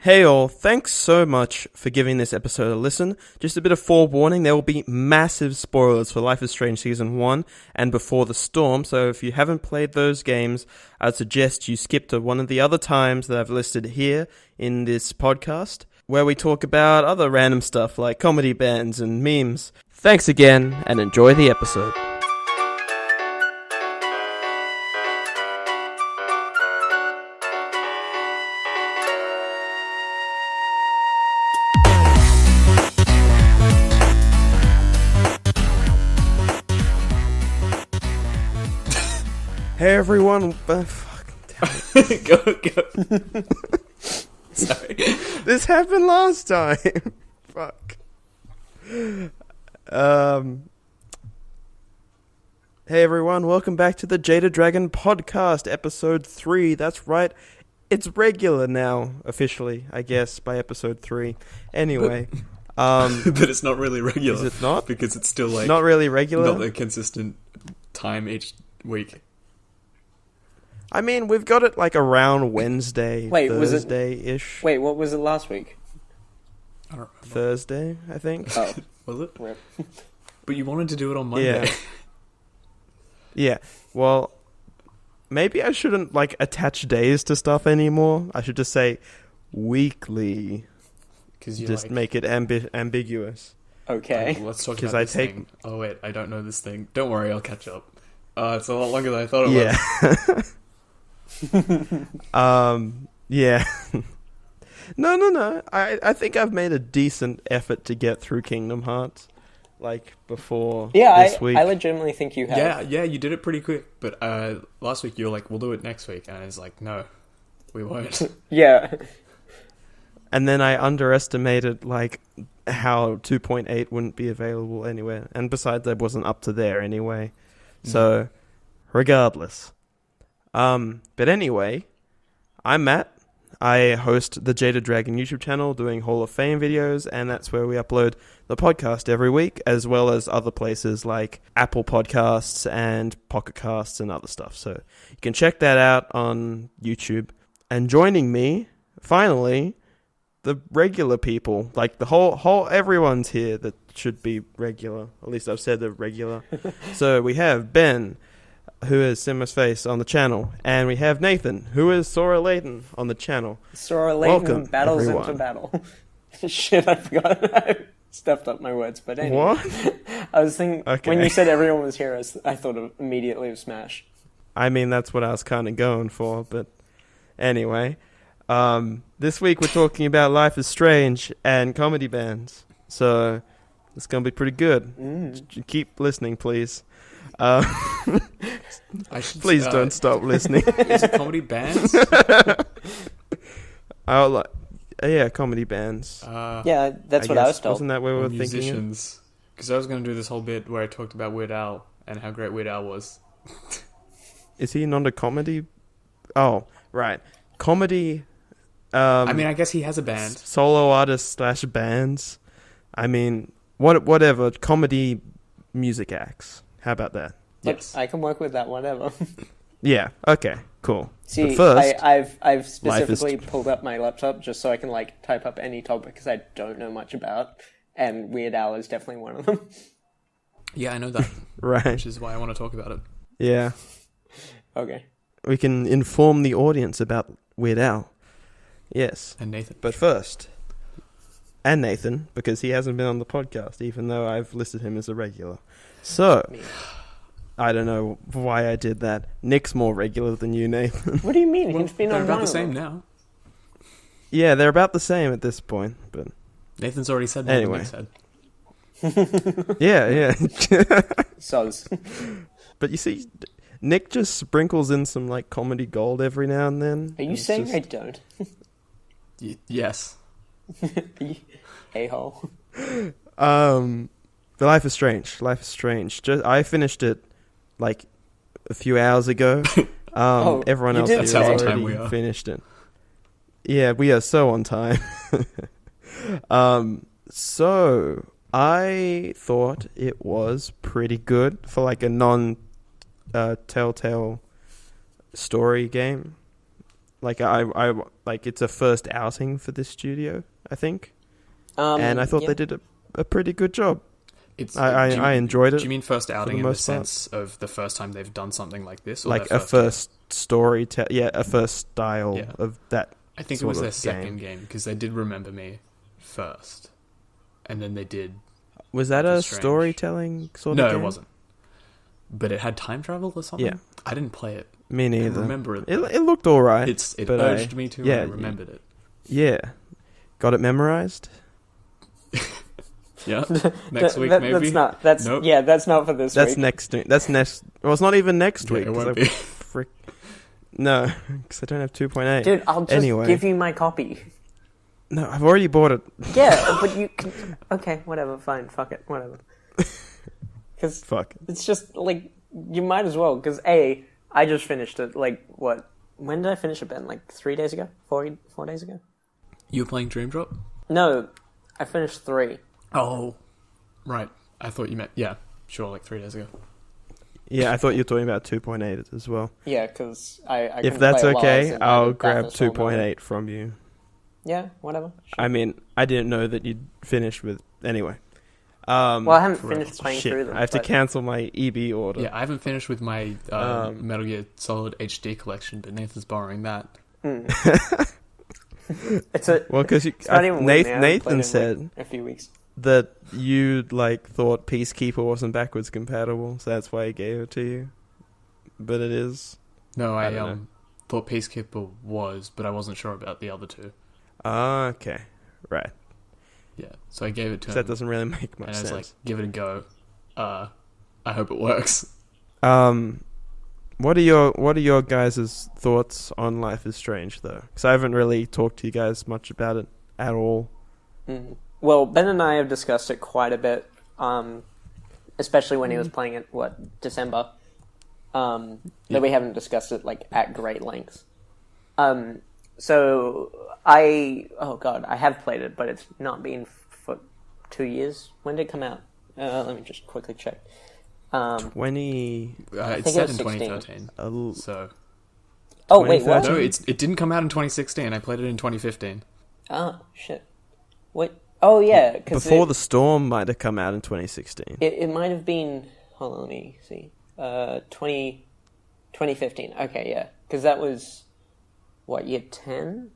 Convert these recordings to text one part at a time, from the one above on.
Hey all, thanks so much for giving this episode a listen. Just a bit of forewarning, there will be massive spoilers for Life is Strange Season 1 and Before the Storm, so if you haven't played those games, I'd suggest you skip to one of the other times that I've listed here in this podcast, where we talk about other random stuff like comedy bands and memes. Thanks again, and enjoy the episode. Hey everyone, Go. Sorry. This happened last time. Fuck. Hey everyone, welcome back to the JadedDragon podcast, episode 3. That's right, it's regular now, officially, I guess, by episode 3. Anyway. But it's not really regular. Is it not? Because it's still like... Not really regular? Not a consistent time each week. I mean, we've got it like around Wednesday, Thursday-ish. Wait, what was it last week? I don't remember. Thursday, I think. Oh. Was it? Rip. But you wanted to do it on Monday. Yeah. Yeah, well, maybe I shouldn't, like, attach days to stuff anymore. I should just say weekly. Just make it ambiguous. Okay. Let's talk about this thing. Oh, wait, I don't know this thing. Don't worry, I'll catch up. It's a lot longer than I thought it was. Yeah. No. I think I've made a decent effort to get through Kingdom Hearts, like, before this week. I legitimately think you have. Yeah, you did it pretty quick. But last week you were like, we'll do it next week. And it's like, no, we won't. Yeah. And then I underestimated, like, how 2.8 wouldn't be available anywhere. And besides, I wasn't up to there anyway. So, regardless. But anyway, I'm Matt. I host the JadedDragon YouTube channel doing Hall of Fame videos, and that's where we upload the podcast every week, as well as other places like Apple Podcasts and Pocket Casts and other stuff. So you can check that out on YouTube. And joining me, finally, the regular people, like the whole everyone's here that should be regular. At least I've said they're regular. So we have Ben, who is SimmosFace on the channel, and we have Nathan, who is SoraLayton on the channel. SoraLayton battles everyone. Into battle. Shit, I forgot. I stepped up my words, but anyway. What? I was thinking, when you said everyone was here, I thought immediately of Smash. I mean, that's what I was kind of going for, but anyway. This week we're talking about Life is Strange and comedy bands, so it's going to be pretty good. Keep listening, please. Please don't stop listening. Is it comedy bands? Yeah, comedy bands. Yeah, that's what I was told. Wasn't that where we were musicians. thinking? Because I was going to do this whole bit where I talked about Weird Al and how great Weird Al was. Is he not a comedy? Oh, right. Comedy. I mean, I guess he has a band. Solo artists / bands. I mean, whatever. Comedy music acts. How about that? Yes. I can work with that, whatever. Yeah, okay, cool. See, but first, I've specifically pulled up my laptop just so I can, like, type up any topic because I don't know much about, and Weird Al is definitely one of them. Yeah, I know that. Right. Which is why I want to talk about it. Yeah. Okay. We can inform the audience about Weird Al. Yes. And Nathan. But first, and Nathan, because he hasn't been on the podcast, even though I've listed him as a regular. So, I don't know why I did that. Nick's more regular than you, Nathan. What do you mean? Well, He's been they're on about one the same of them. now. Yeah, they're about the same at this point, but... Nathan's already said more anyway. than Nick said. Yeah. Soz. But you see, Nick just sprinkles in some, like, comedy gold every now and then. Are you saying I don't? Yes. A-hole. But Life is Strange. I finished it, like, a few hours ago. Everyone else has already finished it. Yeah, we are so on time. So, I thought it was pretty good for, like, a non-Telltale story game. like I like it's a first outing for this studio, I think, and I thought they did a pretty good job. I enjoyed it. Do you mean first outing in the sense of the first time they've done something like this, or like a first story? A first style of that. I think it was their second game because they did Remember Me first, and then they did. Was that a storytelling sort of game? No, it wasn't. But it had time travel or something. Yeah, I didn't play it. Me neither. I remember it. It looked all right. It urged me to. Yeah, and I remembered it. Yeah, got it memorized. Yeah, next week maybe. That's not. That's nope. Yeah, that's not for this. That's week. next. That's next. Well, it's not even next week. It won't be. No, because I don't have 2.8. Dude, I'll just give you my copy. No, I've already bought it. Yeah, but you can... Okay, whatever, fine, fuck it, whatever. Because it's just, like, you might as well, because I just finished it, like, what? When did I finish it, Ben? Like, 3 days ago? 4 days ago? You were playing Dream Drop? No, I finished 3. Oh, right. I thought you meant, yeah, sure, like 3 days ago. Yeah, I thought you were talking about 2.8 as well. Yeah, because I if that's okay, I'll grab 2.8 from you. Yeah, whatever. Sure. I mean, I didn't know that you'd finish with... Anyway. Well, I haven't finished playing through them. I have to cancel my EB order. Yeah, I haven't finished with my Metal Gear Solid HD collection, but Nathan's borrowing that. Because Nathan said a few weeks that you thought Peacekeeper wasn't backwards compatible, so that's why he gave it to you. But it is. No, I thought Peacekeeper was, but I wasn't sure about the other two. Okay, right. Yeah, so I gave it to him. That doesn't really make much sense. And I was like, give it a go. I hope it works. What are your guys' thoughts on Life is Strange, though? Because I haven't really talked to you guys much about it at all. Well, Ben and I have discussed it quite a bit, especially when he was playing it, December. That we haven't discussed it, at great lengths. So, I have played it, but it's not been for 2 years. When did it come out? Let me just quickly check. It's set in 2013. So. Oh, wait, what? No, it didn't come out in 2016. I played it in 2015. Oh, shit. Wait. Oh, yeah. Before the Storm might have come out in 2016. It might have been... Hold on, let me see. 2015. Okay, yeah. Because that was... What, year 10?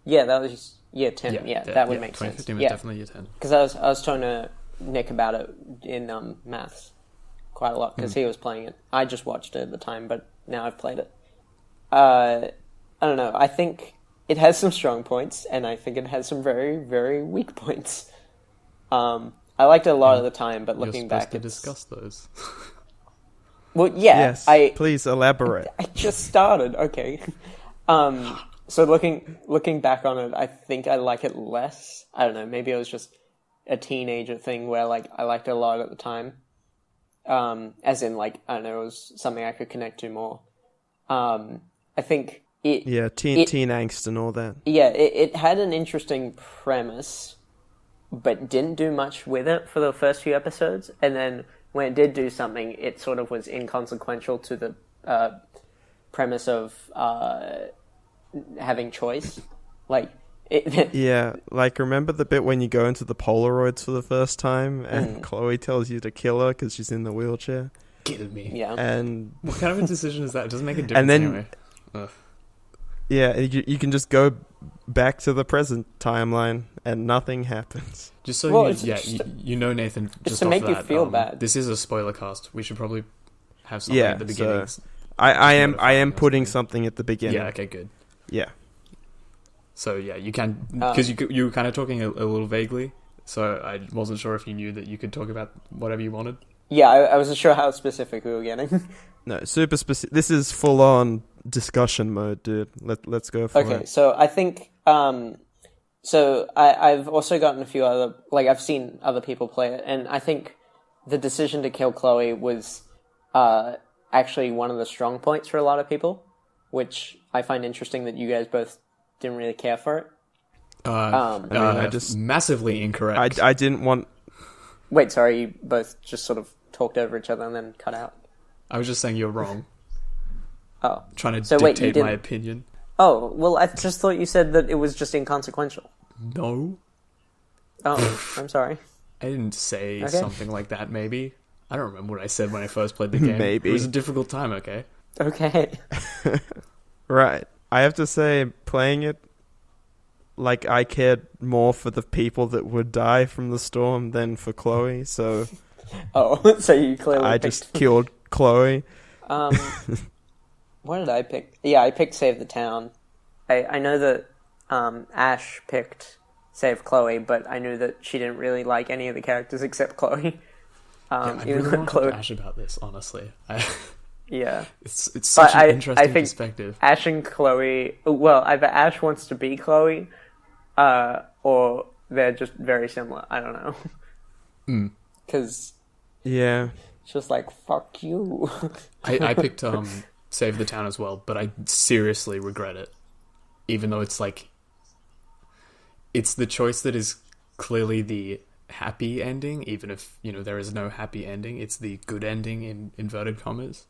Yeah, that was year 10. Yeah, that would make sense. 2015 was definitely year 10. Because I was talking to Nick about it in maths quite a lot, because he was playing it. I just watched it at the time, but now I've played it. I don't know. I think it has some strong points, and I think it has some very, very weak points. I liked it a lot of the time, but looking back, to discuss those. Well, yeah. Yes, please elaborate. I just started. Okay. So looking back on it, I think I like it less. I don't know. Maybe it was just a teenager thing where I liked it a lot at the time. As in I don't know, it was something I could connect to more. I think it... Yeah, teen angst and all that. Yeah, it had an interesting premise, but didn't do much with it for the first few episodes. And then when it did do something, it sort of was inconsequential to the premise of having choice. Remember the bit when you go into the Polaroids for the first time and Chloe tells you to kill her because she's in the wheelchair? Kill me. Yeah. And what kind of a decision is that? It doesn't make a difference and then, anyway. Ugh. Yeah, you can just go back to the present timeline and nothing happens. Just so you know, Nathan, just to off make that, you feel bad. This is a spoiler cast. We should probably have something at the beginning. So I am putting something at the beginning. Yeah, okay, good. Yeah. So yeah, you can, because you were kind of talking a little vaguely, so I wasn't sure if you knew that you could talk about whatever you wanted. Yeah, I wasn't sure how specific we were getting. No, super specific. This is full on discussion mode, dude. Let's go for it. Okay, so I think so I've also gotten a few other I've seen other people play it, and I think the decision to kill Chloe was actually one of the strong points for a lot of people, which I find interesting that you guys both didn't really care for it. I just massively incorrect. I didn't want... Wait, sorry, you both just sort of talked over each other and then cut out? I was just saying you're wrong. Oh. Trying to dictate my opinion. Oh, well, I just thought you said that it was just inconsequential. No. Oh, I'm sorry. I didn't say something like that, maybe. I don't remember what I said when I first played the game. Maybe. It was a difficult time, okay? Okay. Right. I have to say, playing it, like, I cared more for the people that would die from the storm than for Chloe, so... Oh, so you clearly I just killed Chloe. What did I pick? Yeah, I picked Save the Town. I know that Ash picked Save Chloe, but I knew that she didn't really like any of the characters except Chloe. I really want to talk to Ash about this, honestly. Yeah. It's such an interesting perspective. Ash and Chloe... Well, either Ash wants to be Chloe, or they're just very similar. I don't know. Because... Yeah. It's just like, fuck you. I picked Save the Town as well, but I seriously regret it. Even though it's like... It's the choice that is clearly the happy ending, even if, there is no happy ending. It's the good ending in inverted commas.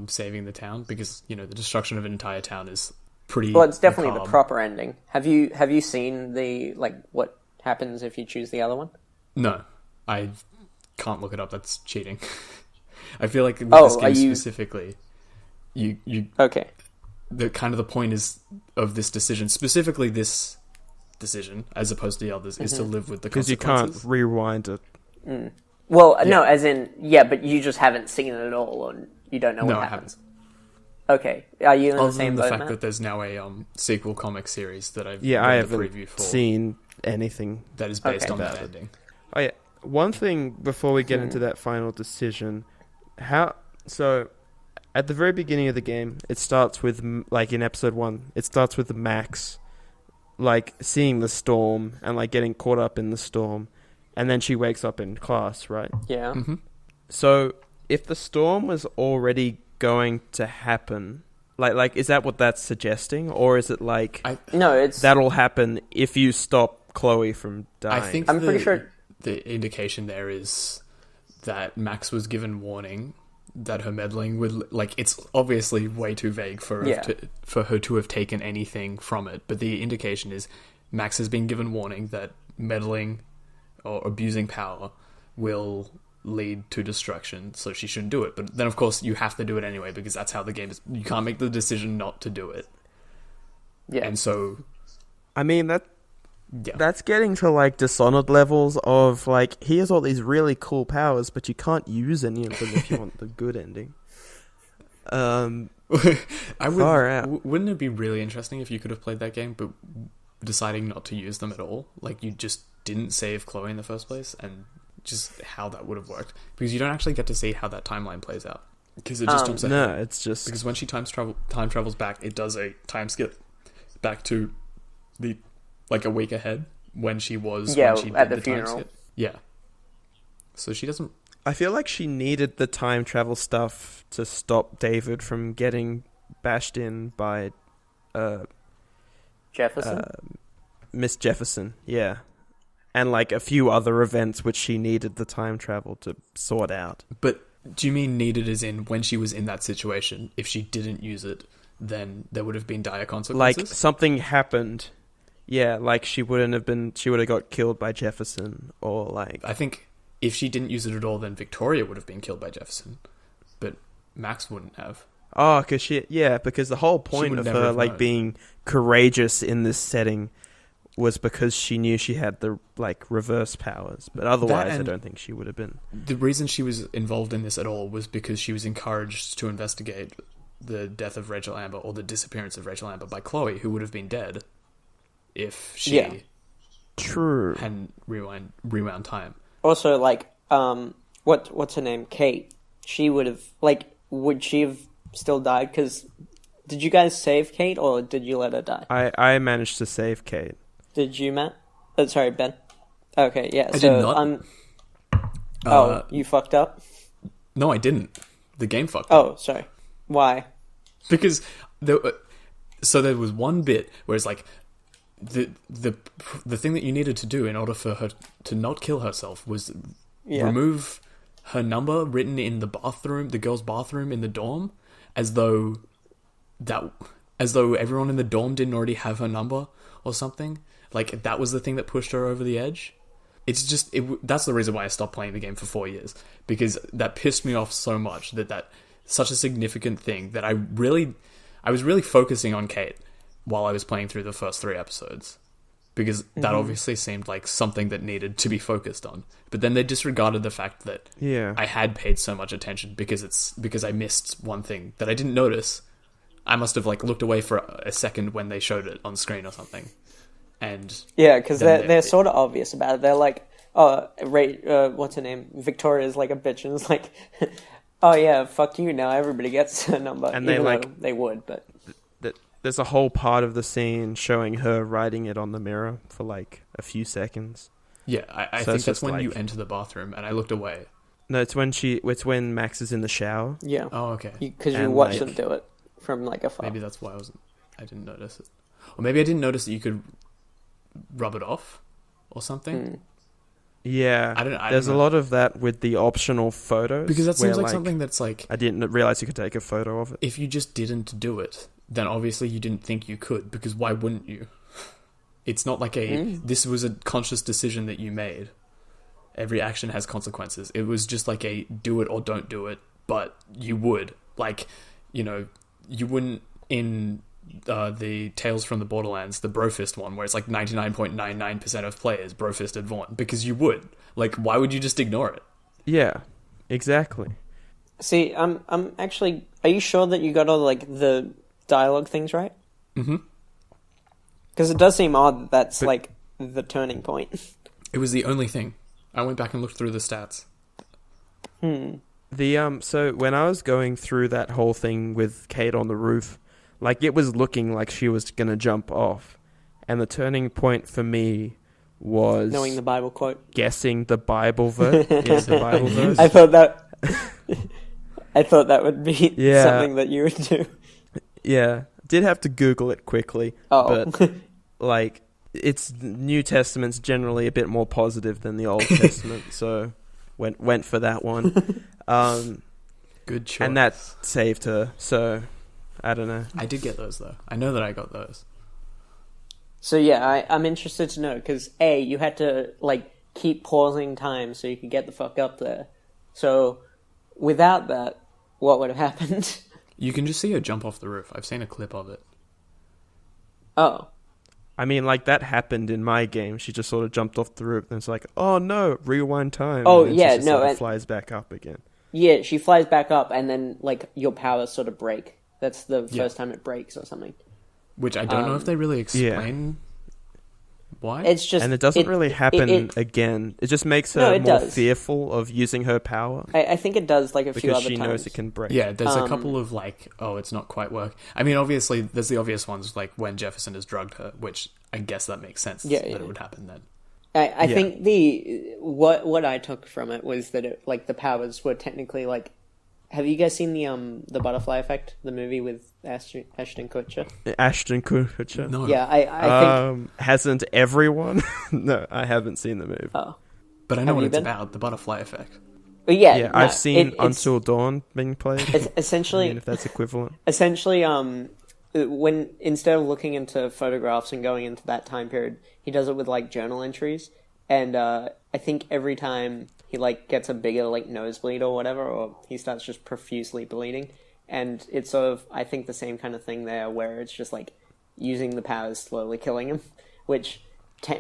Saving the town, because, the destruction of an entire town is pretty... Well, it's definitely macabre. the proper ending. Have you seen what happens if you choose the other one? No. I can't look it up. That's cheating. I feel like with this game specifically, you okay. The point is of this decision, specifically this decision, as opposed to the others, is to live with the consequences. Because you can't rewind it. Well, no, as in, but you just haven't seen it at all, and you don't know what happens. Okay, are you in the same boat, Other than the fact Matt? that there's now a sequel comic series that I've I read the haven't preview for seen anything that is based on that ending. Oh yeah, one thing before we get into that final decision, so at the very beginning of the game, it starts with, like in episode 1, it starts with Max, like seeing the storm and like getting caught up in the storm, and then she wakes up in class, right? Yeah. Mm-hmm. So if the storm was already going to happen, like is that what that's suggesting, or is it like no, it's that'll happen if you stop Chloe from dying? I think I'm pretty sure the indication there is that Max was given warning that her meddling would, like, it's obviously way too vague for her to have taken anything from it, but the indication is Max has been given warning that meddling or abusing power will lead to destruction, so she shouldn't do it. But then, of course, you have to do it anyway, because that's how the game is. You can't make the decision not to do it. Yeah. And so... I mean, that's getting to, like, Dishonored levels of, like, he has all these really cool powers, but you can't use any of them if you want the good ending. Far out. Wouldn't it be really interesting if you could have played that game, but deciding not to use them at all? Like, you just didn't save Chloe in the first place, and just how that would have worked. Because you don't actually get to see how that timeline plays out. Because it just jumps ahead. No, it's just... Because when she time travels back, it does a time skip back to the... like a week ahead when she was when she at did the time funeral. skip. Yeah. So she doesn't... I feel like she needed the time travel stuff to stop David from getting bashed in by Jefferson? Miss Jefferson, yeah. And like a few other events which she needed the time travel to sort out. But do you mean needed as in when she was in that situation, if she didn't use it, then there would have been dire consequences? Like something happened... Yeah, like she would have got killed by Jefferson, or like... I think if she didn't use it at all, then Victoria would have been killed by Jefferson, but Max wouldn't have. Oh, because the whole point of her like being courageous in this setting was because she knew she had the like reverse powers, but otherwise I don't think she would have been. The reason she was involved in this at all was because she was encouraged to investigate the death of Rachel Amber, or the disappearance of Rachel Amber, by Chloe, who would have been dead if she hadn't rewound time. Also, like, what's her name? Kate. She would have, like, would she have still died? Because did you guys save Kate, or did you let her die? I managed to save Kate. Did you, Matt? Oh, sorry, Ben. Okay, yeah. I did not. You fucked up? No, I didn't. The game fucked up. Oh, sorry. Why? Because there was one bit where it's like, the thing that you needed to do in order for her to not kill herself was remove her number written in the bathroom, the girl's bathroom in the dorm, as though that as though everyone in the dorm didn't already have her number or something. Like, that was the thing that pushed her over the edge. It's just, that's the reason why I stopped playing the game for 4 years, because that pissed me off so much, that such a significant thing that I was really focusing on Kate while I was playing through the first 3 episodes, because that obviously seemed like something that needed to be focused on. But then they disregarded the fact that I had paid so much attention because I missed one thing that I didn't notice. I must have like looked away for a second when they showed it on screen or something. And yeah, because they're sort of obvious about it. They're like, oh, what's her name? Victoria's like a bitch, and it's like, oh yeah, fuck you. Now everybody gets a number, and they would, but there's a whole part of the scene showing her writing it on the mirror for like a few seconds. Yeah, I think that's when you enter the bathroom, and I looked away. No, it's when Max is in the shower. Yeah. Oh, okay. Because you watch them do it from like afar. Maybe that's why I didn't notice it, or maybe I didn't notice that you could rub it off or something. Yeah, I don't there's know. A lot of that with the optional photos, because that seems like something that's like, I didn't realize you could take a photo of it. If you just didn't do it, then obviously you didn't think you could, because why wouldn't you? It's not like this was a conscious decision that you made. Every action has consequences. It was just like a do it or don't do it, but you would. Like, you know, you wouldn't in the Tales from the Borderlands, the Brofist one, where it's like 99.99% of players Brofisted Vaughn, because you would. Like, why would you just ignore it? Yeah, exactly. See, I'm actually... Are you sure that you got all, like, the dialogue things right? Mm-hmm. Because it does seem odd that's, like, the turning point. It was the only thing. I went back and looked through the stats. So when I was going through that whole thing with Kate on the roof, like, it was looking like she was going to jump off. And the turning point for me was... knowing the Bible quote. Guessing the Bible verse. Yes, the Bible verse. I thought that would be something that you would do. Yeah. Did have to Google it quickly. Oh. But, like, it's New Testament's generally a bit more positive than the Old Testament, so went for that one. Good choice. And that saved her, so... I don't know. I did get those, though. I know that I got those. So, yeah, I'm interested to know, because, A, you had to, like, keep pausing time so you could get the fuck up there. So, without that, what would have happened? You can just see her jump off the roof. I've seen a clip of it. Oh. I mean, like, that happened in my game. She just sort of jumped off the roof, and it's like, oh, no, rewind time. Oh, and yeah, she just sort of flies back up again. Yeah, she flies back up, and then, like, your powers sort of break. That's the first time it breaks or something. Which I don't know if they really explain why. It's just... And it doesn't really happen again. It just makes her more fearful of using her power. I think it does, like, a few other times. Because she knows it can break. Yeah, there's a couple of, like, oh, it's not quite work. I mean, obviously, there's the obvious ones, like when Jefferson has drugged her, which I guess that makes sense that it would happen then. I think what I took from it was that it, like, the powers were technically, like... Have you guys seen the Butterfly Effect, the movie with Ashton Kutcher? Ashton Kutcher? No. Yeah, I think... Hasn't everyone? No, I haven't seen the movie. Oh. But I know what it's about, the Butterfly Effect. But yeah, I've seen Until Dawn being played. Essentially... I mean, if that's equivalent. Essentially, when instead of looking into photographs and going into that time period, he does it with, like, journal entries. And I think every time... he, like, gets a bigger, like, nosebleed or whatever, or he starts just profusely bleeding. And it's sort of, I think, the same kind of thing there, where it's just, like, using the powers slowly killing him, which...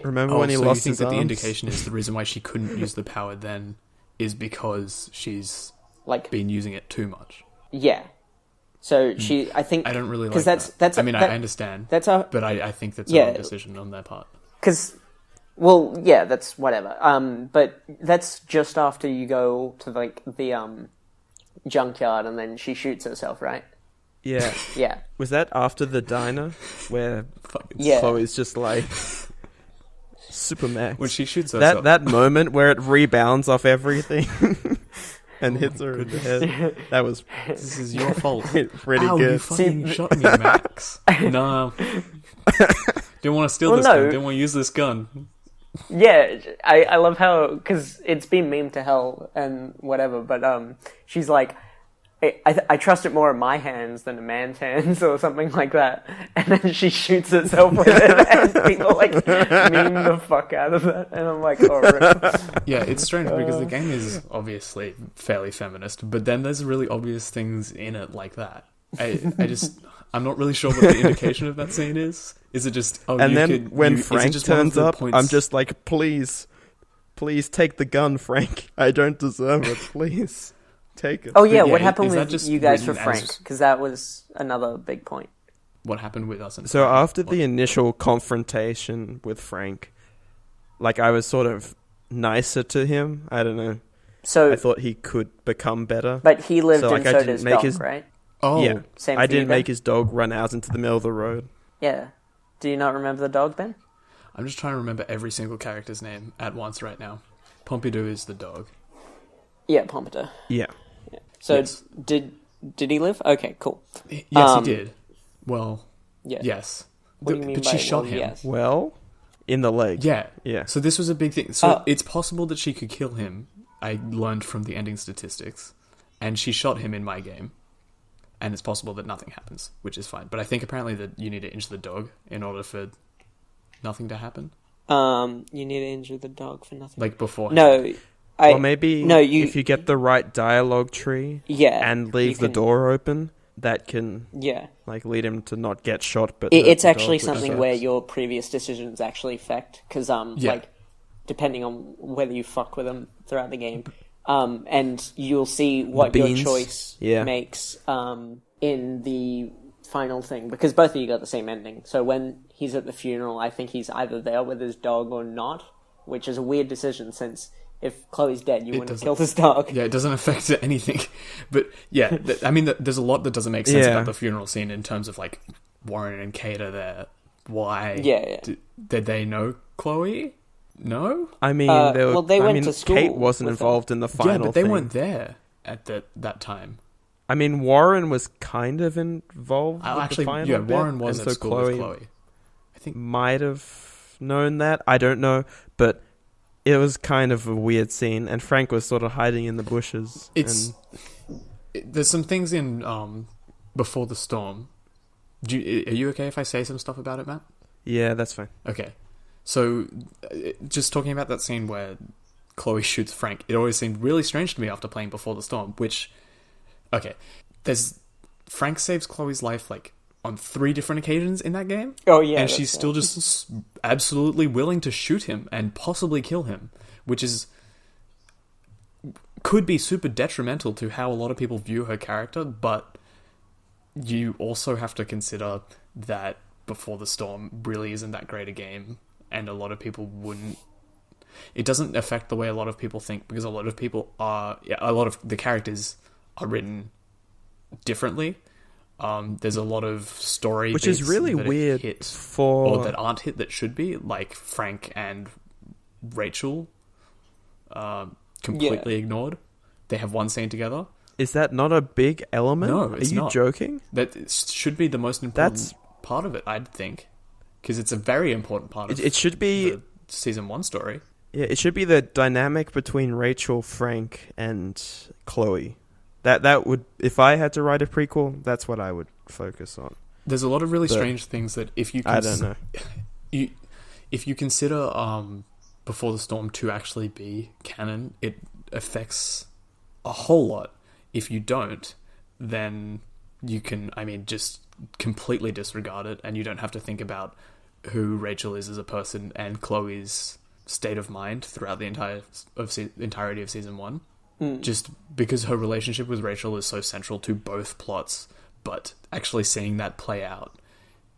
Remember when he lost his arms? So you think that the indication is the reason why she couldn't use the power then is because she's, like, been using it too much? Yeah. So she, I think... I don't really like that. I mean, I understand, but I think that's a wrong decision on their part. Because... Well, yeah, that's whatever. But that's just after you go to, like, the junkyard and then she shoots herself, right? Yeah. Yeah. Was that after the diner where Chloe's just like super max? When she shoots herself. That moment where it rebounds off everything and hits her in the head. That was... This is your fault. Pretty good. You fucking shot me, Max. No. Didn't want to steal this gun. Didn't want to use this gun. Yeah, I love how, because it's been memed to hell and whatever, but she's like, I trust it more in my hands than a man's hands or something like that. And then she shoots herself with it and people like meme the fuck out of it. And I'm like, oh, rip. Yeah, it's strange because the game is obviously fairly feminist, but then there's really obvious things in it like that. I'm not really sure what the indication of that scene is. Is it just, when Frank turns up, I'm just like, please take the gun, Frank. I don't deserve it, please. Take it. Oh yeah, what happened with you guys for Frank? Because that was another big point. What happened with us? So after the initial confrontation with Frank, like I was sort of nicer to him. I don't know. So I thought he could become better. But he lived in so did his dog, right? Oh, yeah. I didn't make his dog run out into the middle of the road. Yeah. Do you not remember the dog, Ben? I'm just trying to remember every single character's name at once right now. Pompidou is the dog. Yeah, Pompidou. Yeah. So yes. Did he live? Okay, cool. Yes, he did. Well, yeah. Yes. What do you mean but by she shot him. Yes? Well, in the leg. Yeah. Yeah. So this was a big thing. So it's possible that she could kill him. I learned from the ending statistics. And she shot him in my game. And it's possible that nothing happens, which is fine. But I think apparently that you need to injure the dog in order for nothing to happen. You need to injure the dog for nothing? Like before. No. Or maybe if you get the right dialogue tree and leave the door open, that can like lead him to not get shot. But it's actually something where your previous decisions actually affect, because like depending on whether you fuck with them throughout the game, and you'll see what your choice makes in the final thing, because both of you got the same ending. So when he's at the funeral, I think he's either there with his dog or not, which is a weird decision since if Chloe's dead, you wouldn't have killed his dog. Yeah, it doesn't affect anything. But yeah, I mean, there's a lot that doesn't make sense about the funeral scene in terms of like Warren and Kate are there. Why? Did they know Chloe? No? I mean, they went to school. Kate wasn't involved in the final thing. Yeah, but they weren't there at that time. I mean, Warren was kind of involved with the final bit. Warren was at school with Chloe. I think might have known that. I don't know, but it was kind of a weird scene, and Frank was sort of hiding in the bushes. There's some things in Before the Storm. Are you okay if I say some stuff about it, Matt? Yeah, that's fine. Okay. So, just talking about that scene where Chloe shoots Frank, it always seemed really strange to me after playing Before the Storm, which... Okay, Frank saves Chloe's life, like, on 3 different occasions in that game. Oh, yeah. And she's still just absolutely willing to shoot him and possibly kill him, which could be super detrimental to how a lot of people view her character, but you also have to consider that Before the Storm really isn't that great a game, and a lot of people wouldn't... It doesn't affect the way a lot of people think, because a lot of the characters are written differently. There's a lot of story which is really weird or that aren't hit that should be, like Frank and Rachel completely ignored. They have one scene together. Is that not a big element? No, it's not. Are you joking? That should be the most important part of it, I'd think, because it's a very important part of it should be the season 1 story. Yeah, it should be the dynamic between Rachel, Frank, and Chloe. That would, if I had to write a prequel, that's what I would focus on. There's a lot of really strange things that if you I don't know. If you consider Before the Storm to actually be canon, it affects a whole lot. If you don't, then you can, just completely disregard it, and you don't have to think about who Rachel is as a person and Chloe's state of mind throughout the entirety of season 1. Just because her relationship with Rachel is so central to both plots, but actually seeing that play out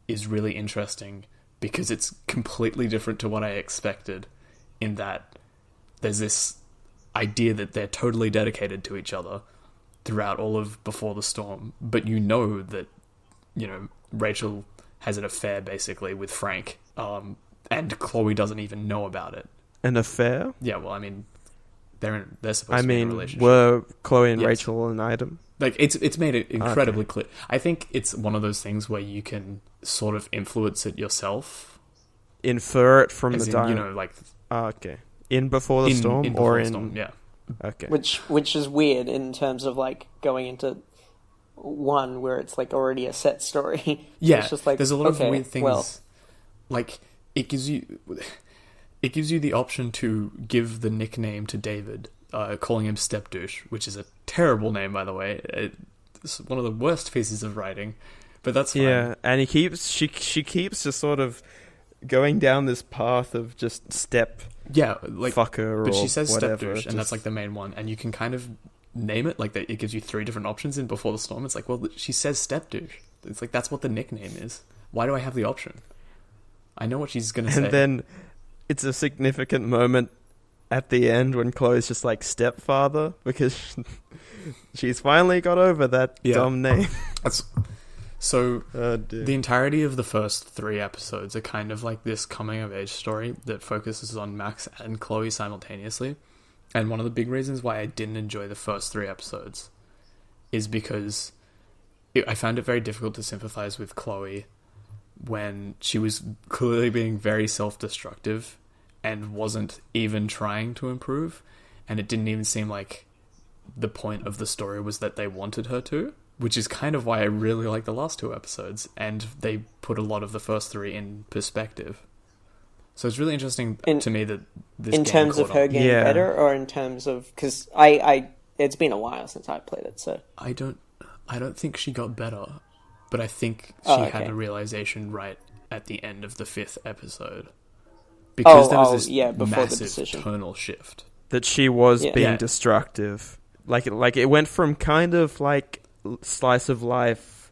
is really interesting because it's completely different to what I expected, in that there's this idea that they're totally dedicated to each other throughout all of Before the Storm, but you know that, Rachel has an affair basically with Frank, and Chloe doesn't even know about it. An affair? Yeah, well, they're supposed to be in a relationship. Were Chloe and Rachel an item? Like, it's made it incredibly clear. I think it's one of those things where you can sort of influence it yourself. Infer it from the dialogue? like... okay. In Before the Storm? In Before the Storm, yeah. Okay. Which is weird in terms of, like, going into... one where it's like already a set story. Yeah, it's just like, there's a lot of weird things. Like it gives you the option to give the nickname to David, calling him Step Douche, which is a terrible name, by the way. It's one of the worst pieces of writing, but that's fine. Yeah, and she keeps just sort of going down this path of just step. Yeah, like fucker, but she says whatever, Step Douche, and that's like the main one, and you can kind of name it like that. It gives you 3 different options in Before the Storm. It's like, well, she says Step Douche. It's like, that's what the nickname is. Why do I have the option? I know what she's gonna say. And then it's a significant moment at the end when Chloe's just like stepfather, because she's finally got over that dumb name. So the entirety of the first 3 episodes are kind of like this coming of age story that focuses on Max and Chloe simultaneously. And one of the big reasons why I didn't enjoy the first 3 episodes is because I found it very difficult to sympathize with Chloe when she was clearly being very self-destructive and wasn't even trying to improve. And it didn't even seem like the point of the story was that they wanted her to. Which is kind of why I really like the last 2 episodes, and they put a lot of the first 3 in perspective. So it's really interesting to me that this in terms of her getting better, or in terms of, because I it's been a while since I played it, so I don't think she got better, but I think she had the realization right at the end of the 5th episode, because there was this massive tonal shift that she was being destructive. Like it went from kind of like slice of life,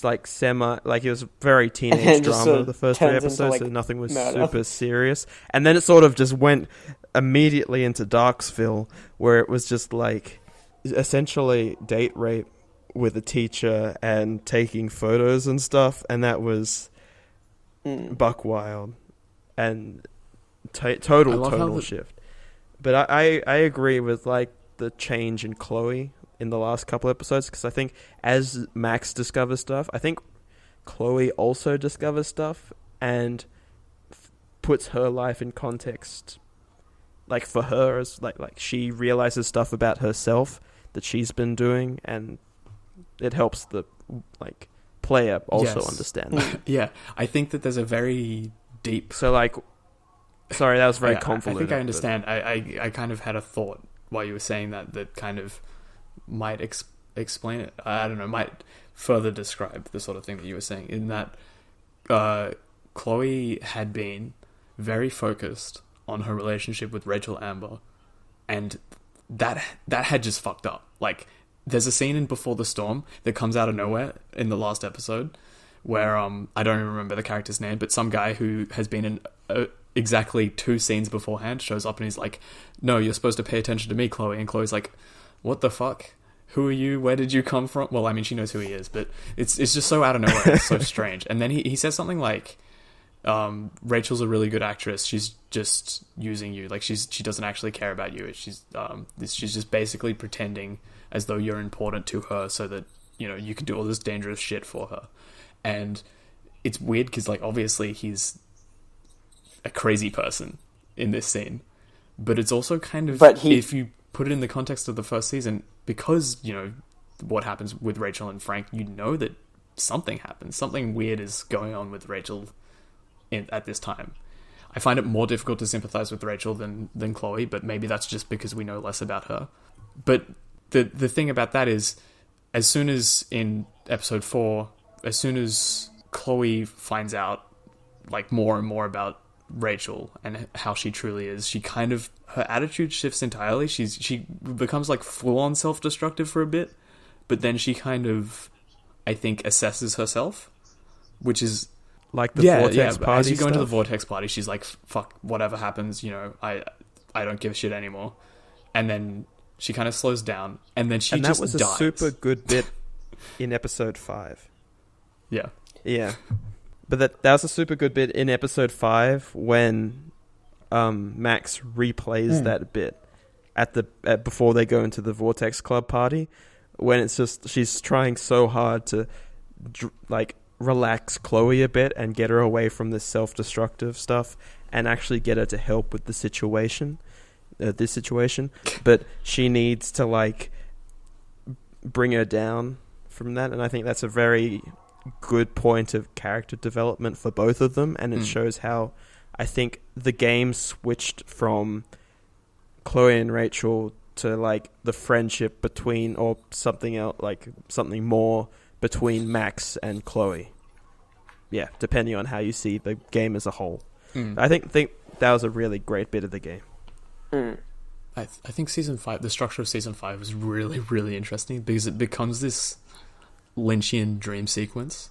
like it was very teenage drama the first 3 episodes, so nothing was super serious, and then it sort of just went immediately into Darksville, where it was just like essentially date rape with a teacher and taking photos and stuff, and that was buck wild and total tonal shift. But I agree with like the change in Chloe in the last couple episodes, because I think as Max discovers stuff, I think Chloe also discovers stuff and puts her life in context. Like for her, as like she realizes stuff about herself that she's been doing, and it helps the like player also understand that. Yeah, I think that there's a very deep. So like, sorry, that was very convoluted. I think I understand. I kind of had a thought while you were saying that kind of might explain it. I don't know, might further describe the sort of thing that you were saying, in that Chloe had been very focused on her relationship with Rachel Amber, and that had just fucked up. Like, there's a scene in Before the Storm that comes out of nowhere in the last episode where I don't even remember the character's name, but some guy who has been in exactly 2 scenes beforehand shows up and he's like, no, you're supposed to pay attention to me, Chloe. And Chloe's like, what the fuck? Who are you? Where did you come from? Well, I mean, she knows who he is, but it's just so out of nowhere. It's so strange. And then he says something like, Rachel's a really good actress. She's just using you. Like, she doesn't actually care about you. She's just basically pretending as though you're important to her so that, you know, you can do all this dangerous shit for her. And it's weird because, like, obviously he's a crazy person in this scene, but it's also kind of, if you put it in the context of the first season, because, you know, what happens with Rachel and Frank, you know that something happens. Something weird is going on with Rachel at this time. I find it more difficult to sympathize with Rachel than Chloe, but maybe that's just because we know less about her. But the thing about that is, as soon as in episode 4, as soon as Chloe finds out like more and more about Rachel and how she truly is, she kind of, her attitude shifts entirely. She becomes like full-on self-destructive for a bit, but then she kind of, I think, assesses herself, which is like the Vortex party. As you go into the Vortex party, she's like, fuck, whatever happens, you know, I don't give a shit anymore. And then she kind of slows down, and then she just dies. And that was a super good bit in episode 5. Yeah. But that was a super good bit in episode 5 when Max replays that bit at before they go into the Vortex Club party, when it's just, she's trying so hard to like relax Chloe a bit and get her away from this self-destructive stuff and actually get her to help with the situation, this situation. But she needs to like bring her down from that, and I think that's a very good point of character development for both of them, and it shows how I think the game switched from Chloe and Rachel to like the friendship between, or something else, like something more between Max and Chloe. Yeah, depending on how you see the game as a whole. I think that was a really great bit of the game. I think Season 5, the structure of Season 5 was really, really interesting because it becomes this Lynchian dream sequence.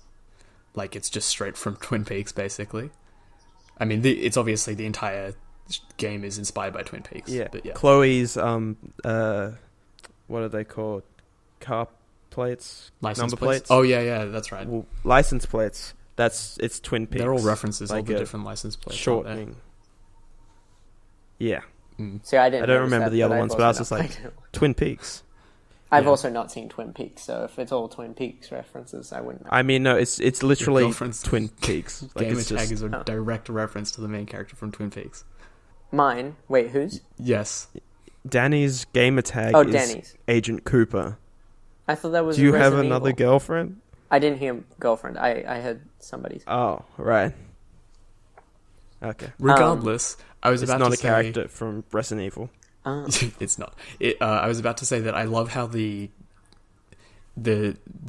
Like, it's just straight from Twin Peaks, basically. I mean, it's obviously the entire game is inspired by Twin Peaks. Yeah, but yeah. Chloe's, what are they called? Car plates? License number plates? Oh, yeah, that's right. Well, license plates. It's Twin Peaks. They're all references, like all the different license plates. Shortening. Yeah. See, I don't remember the other ones, but I was just like, Twin Peaks. I've also not seen Twin Peaks, so if it's all Twin Peaks references, I wouldn't know. I mean, no, it's literally Twin Peaks. Like, gamer tag is a direct reference to the main character from Twin Peaks. Mine? Wait, whose? Yes. Danny's gamer tag is Danny's. Agent Cooper. I thought that was Do you have Resident another Evil. girlfriend? I didn't hear girlfriend. I heard somebody's. Oh, right. Okay. Regardless, I was about to say... It's not a character from Resident Evil. It's not. I was about to say that I love how the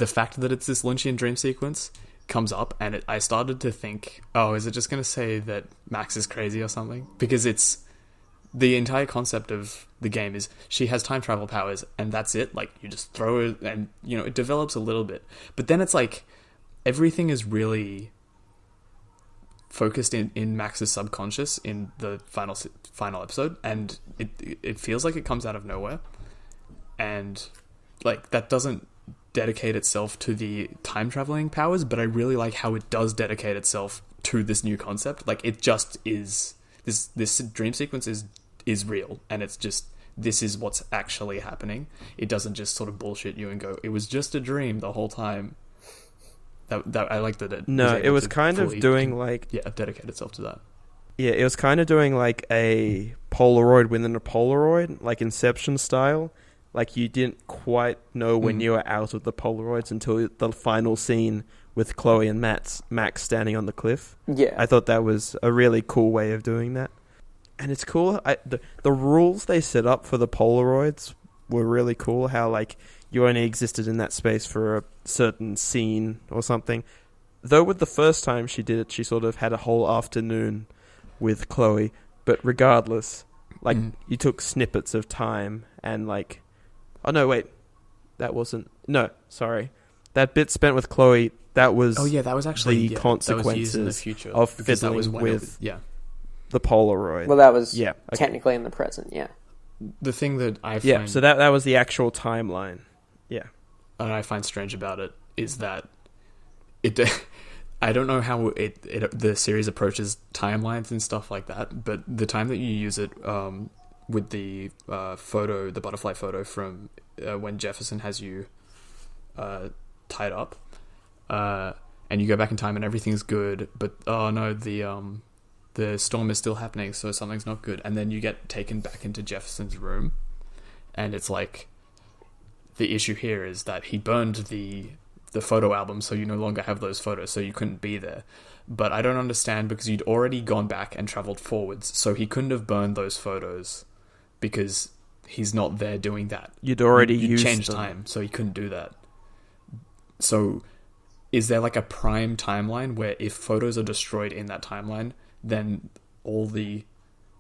fact that it's this Lynchian dream sequence comes up, and I started to think, oh, is it just going to say that Max is crazy or something? Because it's the entire concept of the game is she has time travel powers, and that's it. Like, you just throw it, and it develops a little bit, but then it's like everything is really focused in Max's subconscious in the final episode, and it feels like it comes out of nowhere, and like that doesn't dedicate itself to the time traveling powers, but I really like how it does dedicate itself to this new concept. Like, it just is this dream sequence is real, and it's just, this is what's actually happening. It doesn't just sort of bullshit you and go, it was just a dream the whole time. That I like that it... No, it was kind of doing like... Yeah, dedicate itself to that. Yeah, it was kind of doing like a Polaroid within a Polaroid, like Inception style. Like, you didn't quite know when you were out of the Polaroids until the final scene with Chloe and Max standing on the cliff. Yeah. I thought that was a really cool way of doing that. And it's cool. The rules they set up for the Polaroids were really cool. How, like, you only existed in that space for a certain scene or something. Though with the first time she did it, she sort of had a whole afternoon with Chloe. But regardless, like, you took snippets of time and, like... Oh, no, wait. That wasn't... No, sorry. That bit spent with Chloe, that was... Oh, yeah, that was actually... the consequences in the future, of fiddling with the Polaroid. Well, that was technically in the present, yeah. The thing that I find... Yeah, so that was the actual timeline. Yeah. And I find strange about it is that it... I don't know how the series approaches timelines and stuff like that, but the time that you use it with the photo, the butterfly photo from when Jefferson has you tied up, and you go back in time and everything's good, but oh no, the storm is still happening, so something's not good, and then you get taken back into Jefferson's room, and it's like, the issue here is that he burned the photo album, so you no longer have those photos, so you couldn't be there. But I don't understand, because you'd already gone back and travelled forwards, so he couldn't have burned those photos because he's not there doing that. You'd already you'd changed them. time, so he couldn't do that. So is there like a prime timeline where if photos are destroyed in that timeline, then all the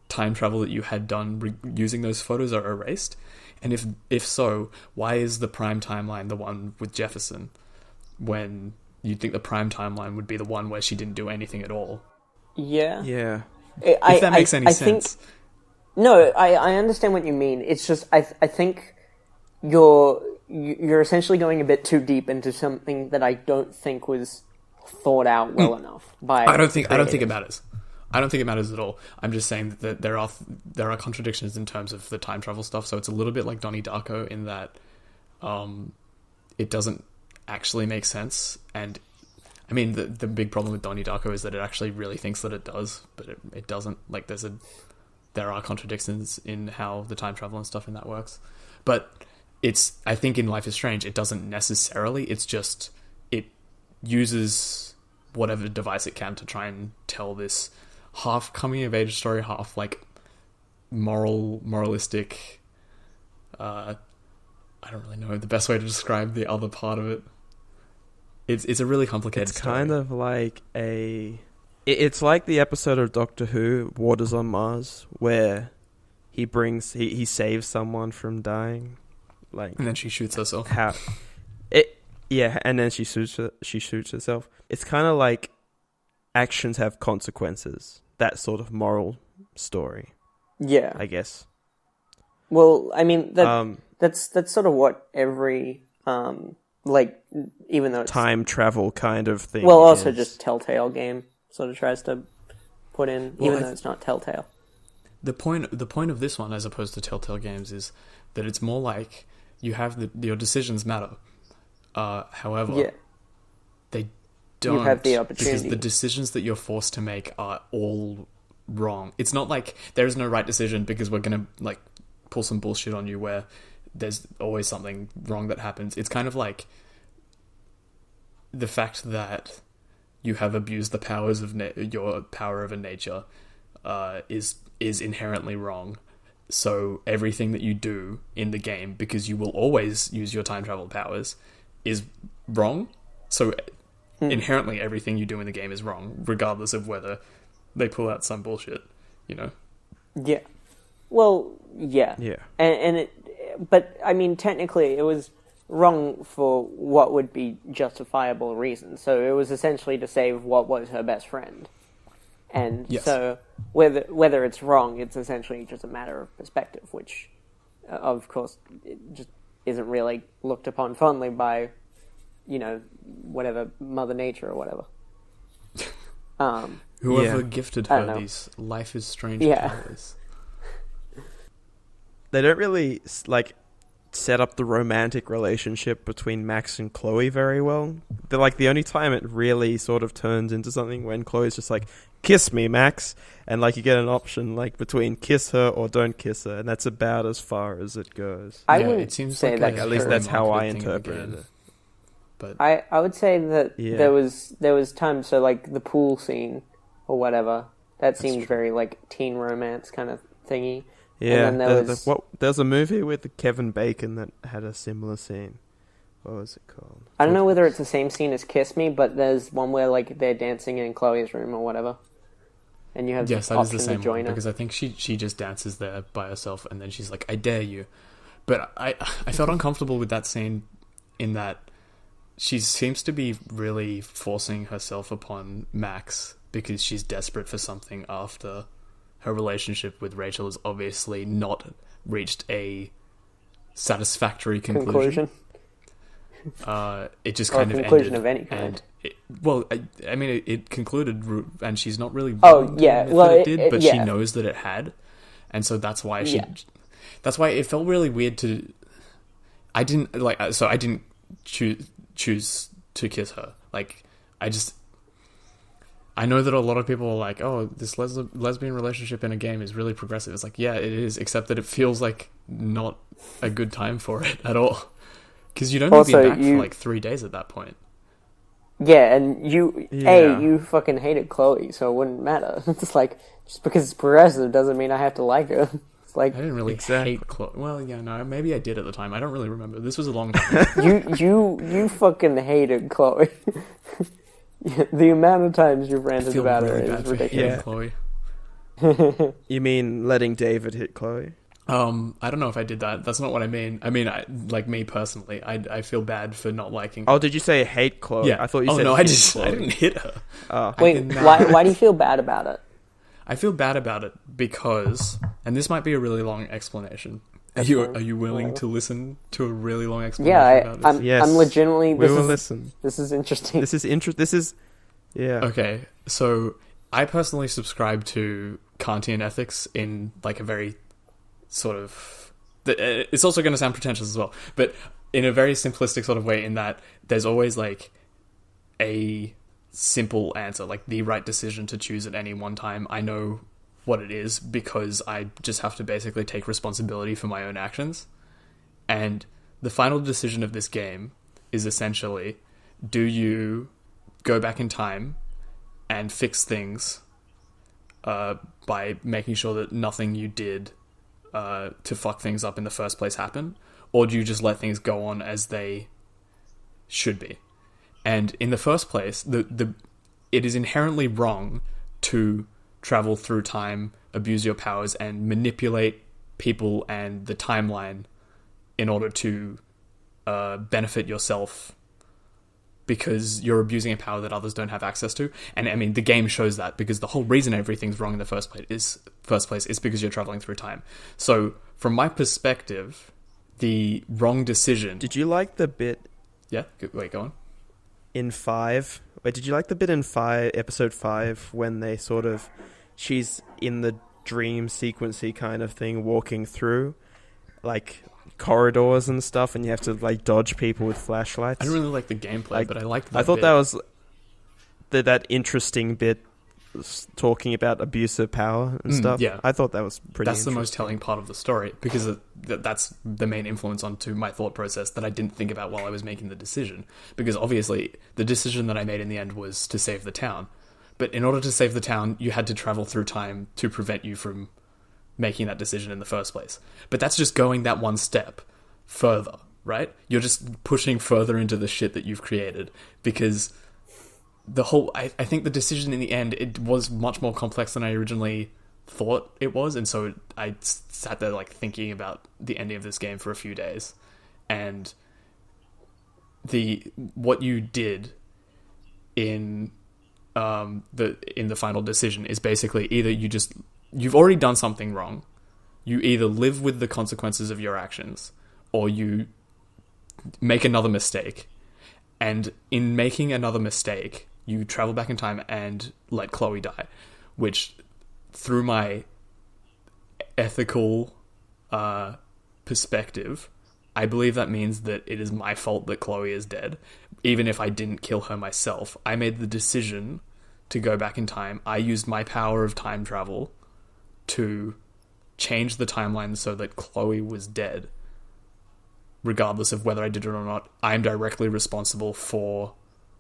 time travel that you had done using those photos are erased? And if so, why is the prime timeline the one with Jefferson, when you'd think the prime timeline would be the one where she didn't do anything at all? Yeah. Yeah. If that makes any sense. No, I understand what you mean. It's just, I think you're essentially going a bit too deep into something that I don't think was thought out well enough by I don't think it matters. I don't think it matters at all. I'm just saying that there are contradictions in terms of the time travel stuff, so it's a little bit like Donnie Darko in that it doesn't actually make sense. And I mean, the big problem with Donnie Darko is that it actually really thinks that it does, but it doesn't. Like, there are contradictions in how the time travel and stuff in that works. But I think in Life is Strange, it doesn't necessarily. It's just it uses whatever device it can to try and tell this half coming of age story, half like moralistic. I don't really know the best way to describe the other part of it. It's a really complicated story. Kind of like it's like the episode of Doctor Who, Waters on Mars, where he saves someone from dying, like, and then she shoots herself. And then she shoots herself. It's kind of like actions have consequences. That sort of moral story. Yeah, I guess. Well, I mean that's sort of what every like, even though it's time travel kind of thing. Well, also just Telltale game sort of tries to put in, even though it's not Telltale. The point of this one, as opposed to Telltale games, is that it's more like you have your decisions matter. However, they don't. You have the opportunity, because the decisions that you're forced to make are all wrong. It's not like there is no right decision because we're gonna like pull some bullshit on you where there's always something wrong that happens. It's kind of like the fact that you have abused the powers of your power over nature is inherently wrong. So everything that you do in the game, because you will always use your time travel powers, is wrong. So inherently everything you do in the game is wrong, regardless of whether they pull out some bullshit, you know? Yeah. Well, yeah. Yeah. But I mean, technically it was wrong for what would be justifiable reasons. So it was essentially to save what was her best friend. And so whether it's wrong, it's essentially just a matter of perspective, which, of course, it just isn't really looked upon fondly by, whatever, Mother Nature or whatever. Whoever gifted her these Life is Strange powers. They don't really, set up the romantic relationship between Max and Chloe very well. They're the only time it really sort of turns into something when Chloe's just like, kiss me, Max, and you get an option between kiss her or don't kiss her, and that's about as far as it goes. I wouldn't it seems say like that. At least that's how I interpreted it. But I would say that there was times, so the pool scene or whatever, that seemed very teen romance kind of thingy. Yeah, there's a movie with Kevin Bacon that had a similar scene. What was it called? I don't know whether it's the same scene as Kiss Me, but there's one where they're dancing in Chloe's room or whatever, and you have yes, the that is option the same to join one, her. because I think she just dances there by herself, and then she's like, "I dare you," but I felt uncomfortable with that scene in that she seems to be really forcing herself upon Max because she's desperate for something after her relationship with Rachel has obviously not reached a satisfactory conclusion. It just kind of conclusion ended, of any kind. It concluded, and she's not really. It she knows that it had, and so that's why that's why it felt really weird to. I didn't choose to kiss her. I know that a lot of people are like, oh, this lesbian relationship in a game is really progressive. It's yeah, it is, except that it feels like not a good time for it at all. Because you'd only been back for 3 days at that point. Yeah, and you fucking hated Chloe, so it wouldn't matter. It's just because it's progressive doesn't mean I have to like her. It's I didn't really hate Chloe. Well, yeah, no, maybe I did at the time. I don't really remember. This was a long time. You fucking hated Chloe. The amount of times you've ranted about her is ridiculous. Chloe. You mean letting David hit Chloe? I don't know if I did that. That's not what I mean. I mean, me personally, I feel bad for not liking her. Oh, did you say hate Chloe? Yeah. I thought you said no, Chloe. I didn't hit her. Wait, why do you feel bad about it? I feel bad about it because, and this might be a really long explanation. Are you willing to listen to a really long explanation about this? I'm legitimately... We will listen. This is interesting. Yeah. Okay, so I personally subscribe to Kantian ethics in a very sort of... It's also going to sound pretentious as well, but in a very simplistic sort of way, in that there's always a simple answer, the right decision to choose at any one time. I know what it is because I just have to basically take responsibility for my own actions, and the final decision of this game is essentially, do you go back in time and fix things by making sure that nothing you did to fuck things up in the first place happen, or do you just let things go on as they should be? And in the first place, it is inherently wrong to travel through time, abuse your powers, and manipulate people and the timeline in order to benefit yourself, because you're abusing a power that others don't have access to. And I mean, the game shows that, because the whole reason everything's wrong in the first place is because you're traveling through time. So from my perspective, the wrong decision... Did you like the bit... Yeah? Wait, go on. In 5... Wait, did you like the bit in episode 5 when they sort of... She's in the dream sequency kind of thing, walking through, like, corridors and stuff, and you have to, like, dodge people with flashlights? I don't really like the gameplay, but I liked that I thought bit. that was that interesting bit talking about abuse of power and stuff. Yeah. I thought that was pretty That's the most telling part of the story, because that's the main influence onto my thought process that I didn't think about while I was making the decision. Because obviously, the decision that I made in the end was to save the town. But in order to save the town, you had to travel through time to prevent you from making that decision in the first place. But that's just going that one step further, right? You're just pushing further into the shit that you've created, because the whole... I think the decision in the end, it was much more complex than I originally thought it was, and so I sat there, like, thinking about the ending of this game for a few days. And what you did in the final decision is basically either you've already done something wrong, you either live with the consequences of your actions, or you make another mistake. And in making another mistake, you travel back in time and let Chloe die, which, through my ethical perspective, I believe that means that it is my fault that Chloe is dead. Even if I didn't kill her myself, I made the decision to go back in time. I used my power of time travel to change the timeline so that Chloe was dead. Regardless of whether I did it or not, I'm directly responsible for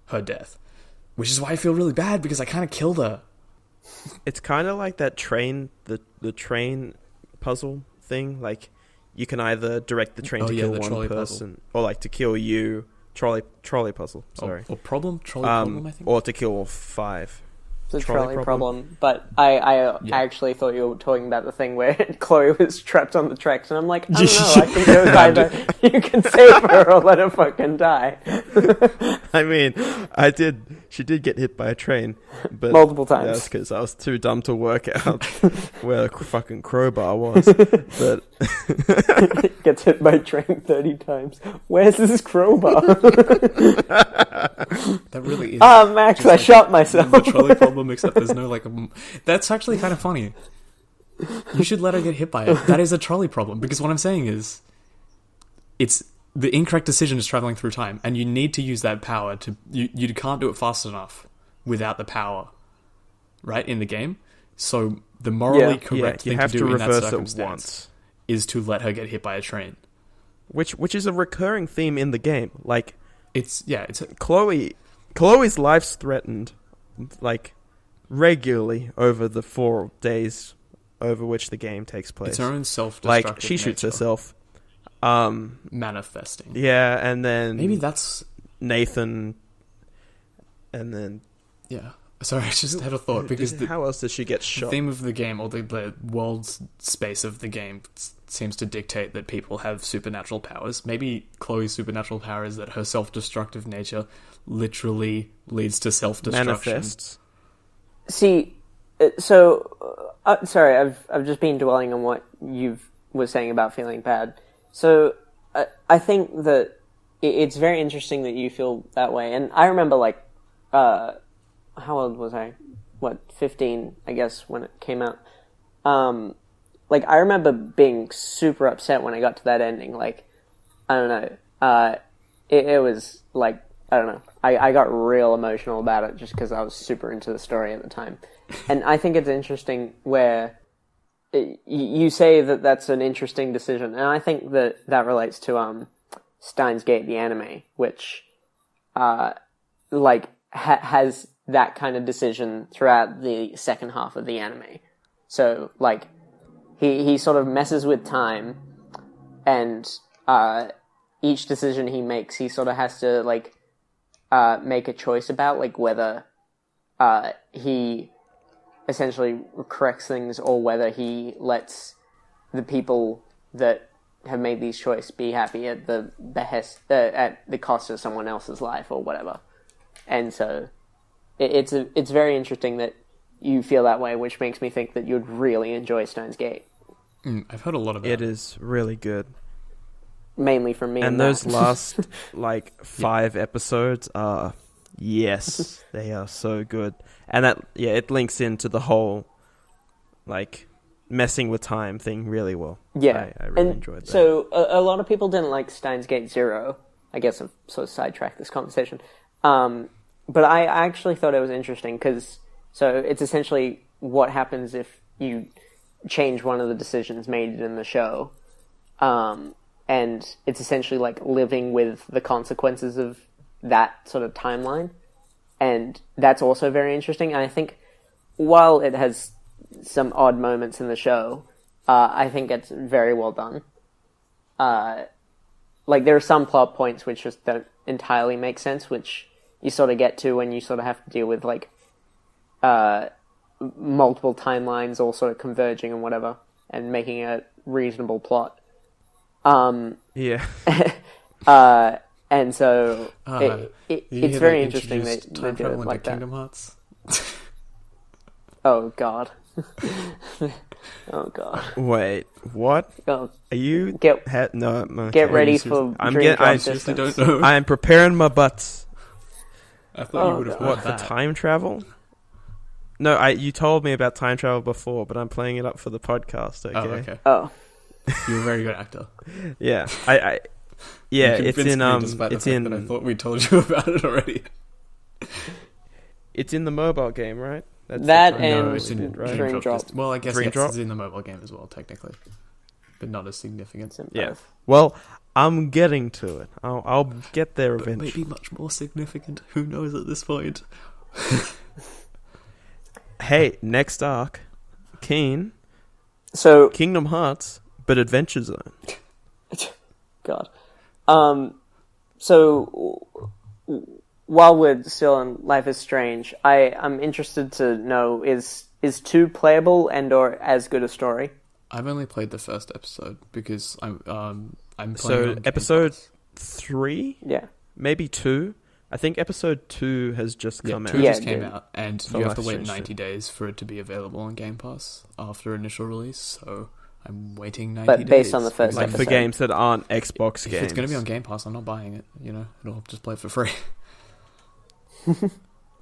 her death. Which is why I feel really bad, because I kind of killed her. It's kind of like that train, the train puzzle thing. Like, you can either direct the train to kill one person, puzzle. Or like to kill you. Trolley puzzle, sorry. Or trolley problem, I think. Or to kill 5. The trolley problem. But I actually thought you were talking about the thing where Chloe was trapped on the tracks, and I'm like, I don't know, I think it was either you can save her or let her fucking die. I mean, she did get hit by a train, but multiple times. That's because I was too dumb to work out where the fucking crowbar was. But gets hit by a train 30 times. Where's this crowbar? That really is. Max, I shot myself. The trolley problem, except there's no, like... That's actually kind of funny. You should let her get hit by it. That is a trolley problem, because what I'm saying is, it's... The incorrect decision is traveling through time, and you need to use that power to... You can't do it fast enough without the power, right, in the game? So the morally correct thing to do in that circumstance is to let her get hit by a train. Which is a recurring theme in the game. Like, it's Chloe's life's threatened, like, regularly over the 4 days over which the game takes place. It's her own self-destructive Like, she shoots nature. herself. Manifesting. Yeah, and then... Maybe that's... Nathan, and then... Yeah. Sorry, I just had a thought, because... How else does she get shot? The theme of the game, or the world's space of the game, seems to dictate that people have supernatural powers. Maybe Chloe's supernatural power is that her self-destructive nature literally leads to self-destruction. Manifests. See, so... sorry, I've just been dwelling on what you were saying about feeling bad. So, I think that it's very interesting that you feel that way. And I remember, like, how old was I? 15, I guess, when it came out. Like, I remember being super upset when I got to that ending. Like, I don't know. It was, like, I don't know. I got real emotional about it just because I was super into the story at the time. And I think it's interesting where you say that that's an interesting decision. And I think that relates to, Steins Gate the anime, which has that kind of decision throughout the second half of the anime. So like he sort of messes with time, and each decision he makes, he sort of has to like make a choice about, like whether he essentially corrects things or whether he lets the people that have made these choices be happy at the behest, at the cost of someone else's life or whatever. And so it's very interesting that you feel that way, which makes me think that you'd really enjoy Steins Gate. I've heard a lot about it. It is really good. Mainly from me. And those last, 5 episodes are, yes, they are so good. And that, it links into the whole, messing with time thing really well. Yeah. I really enjoyed that. So, a lot of people didn't like Steins Gate Zero. I guess I've sort of sidetracked this conversation. But I actually thought it was interesting because, so it's essentially what happens if you change one of the decisions made in the show. And it's essentially like living with the consequences of that sort of timeline. And that's also very interesting. And I think while it has some odd moments in the show, I think it's very well done. There are some plot points which just don't entirely make sense, which you sort of get to when you sort of have to deal with multiple timelines all sort of converging and whatever, and making a reasonable plot. Yeah. And so it's very interesting that they do it like that. Kingdom Hearts. Oh God. Oh God. Wait, what? Oh, are you no? Get ready for. I seriously don't know. I am preparing my butts. I thought you would have heard that. For time travel? No, you told me about time travel before, but I'm playing it up for the podcast. Okay. Oh, okay. Oh. You're a very good actor. Yeah, it's in it's in. That I thought we told you about it already. It's in the mobile game, right? That and no, it's in Dream Drop. Well, I guess Dream Drop? It's in the mobile game as well, technically, but not as significant. Yeah. Well, I'm getting to it. I'll get there eventually. Maybe much more significant. Who knows at this point? Hey, next arc, Keen. So Kingdom Hearts, but Adventure Zone. God. So while we're still on Life is Strange, I'm interested to know, is 2 playable and or as good a story? I've only played the first episode because I'm playing so on episode 3, yeah, maybe 2. I think episode 2 has just come out. 2 just came out, and For you have to Life is wait Strange 90 days for it to be available on Game Pass after initial release. So I'm waiting 90 but days. But based on the first for episode. games that aren't Xbox if games. it's going to be on Game Pass, I'm not buying it. I'll just play it for free.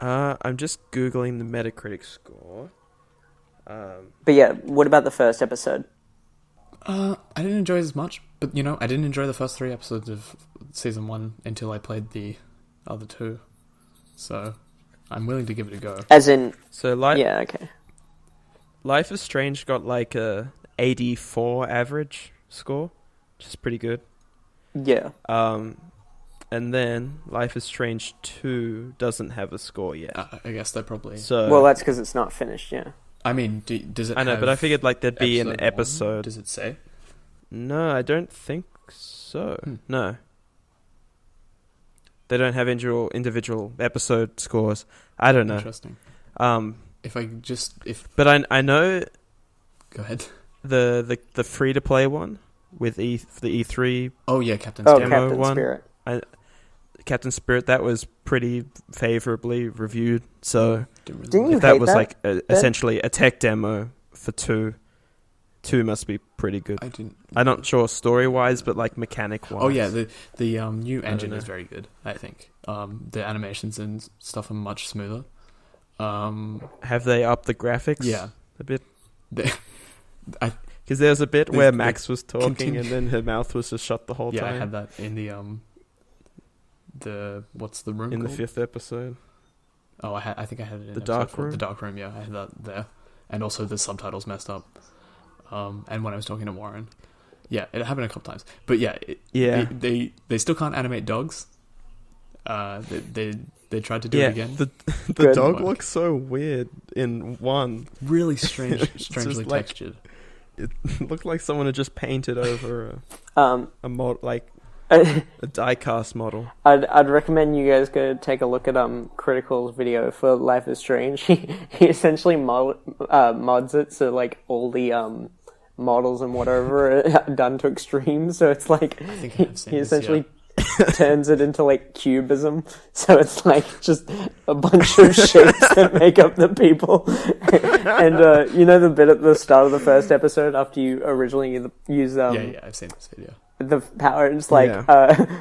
I'm just Googling the Metacritic score. But yeah, what about the first episode? I didn't enjoy it as much, but I didn't enjoy the first 3 episodes of season 1 until I played the other 2. So I'm willing to give it a go. As in, yeah, okay. Life is Strange got a 84 average score, which is pretty good. Yeah. And then Life is Strange 2 doesn't have a score yet. I guess they probably. So that's because it's not finished. Yeah. I mean, does it? I know, but I figured there'd be an episode. 1? Does it say? No, I don't think so. No. They don't have individual episode scores. I don't know. Interesting. But I know. Go ahead. The free to play one with the E3. Oh yeah, Captain Spirit. Captain Spirit. Captain Spirit, that was pretty favorably reviewed. So Didn't you if that hate was that? Essentially a tech demo for 2 must be pretty good. I'm not sure story wise, but mechanic wise. Oh yeah, the new engine is very good. I think the animations and stuff are much smoother. Have they upped the graphics? Yeah, a bit. Because there's a bit where Max was talking and then her mouth was just shut the whole time. Yeah, I had that in the what's the room in called? The 5th episode. Oh, I think I had it in the dark room. The dark room, yeah, I had that there, and also the subtitles messed up. And when I was talking to Warren, Yeah, it happened a couple times. But yeah, they still can't animate dogs. They tried to do it again. The dog looks so weird in one. Really strangely textured. It looked like someone had just painted over a mod, like a die-cast model. I'd recommend you guys go take a look at Critical's video for Life is Strange. He essentially mods it so like all the models and whatever are done to extremes. So it's like he essentially turns it into like cubism. So it's like just a bunch of shapes that make up the people. And you know the bit at the start of the first episode after you originally use I've seen this video. The power is like,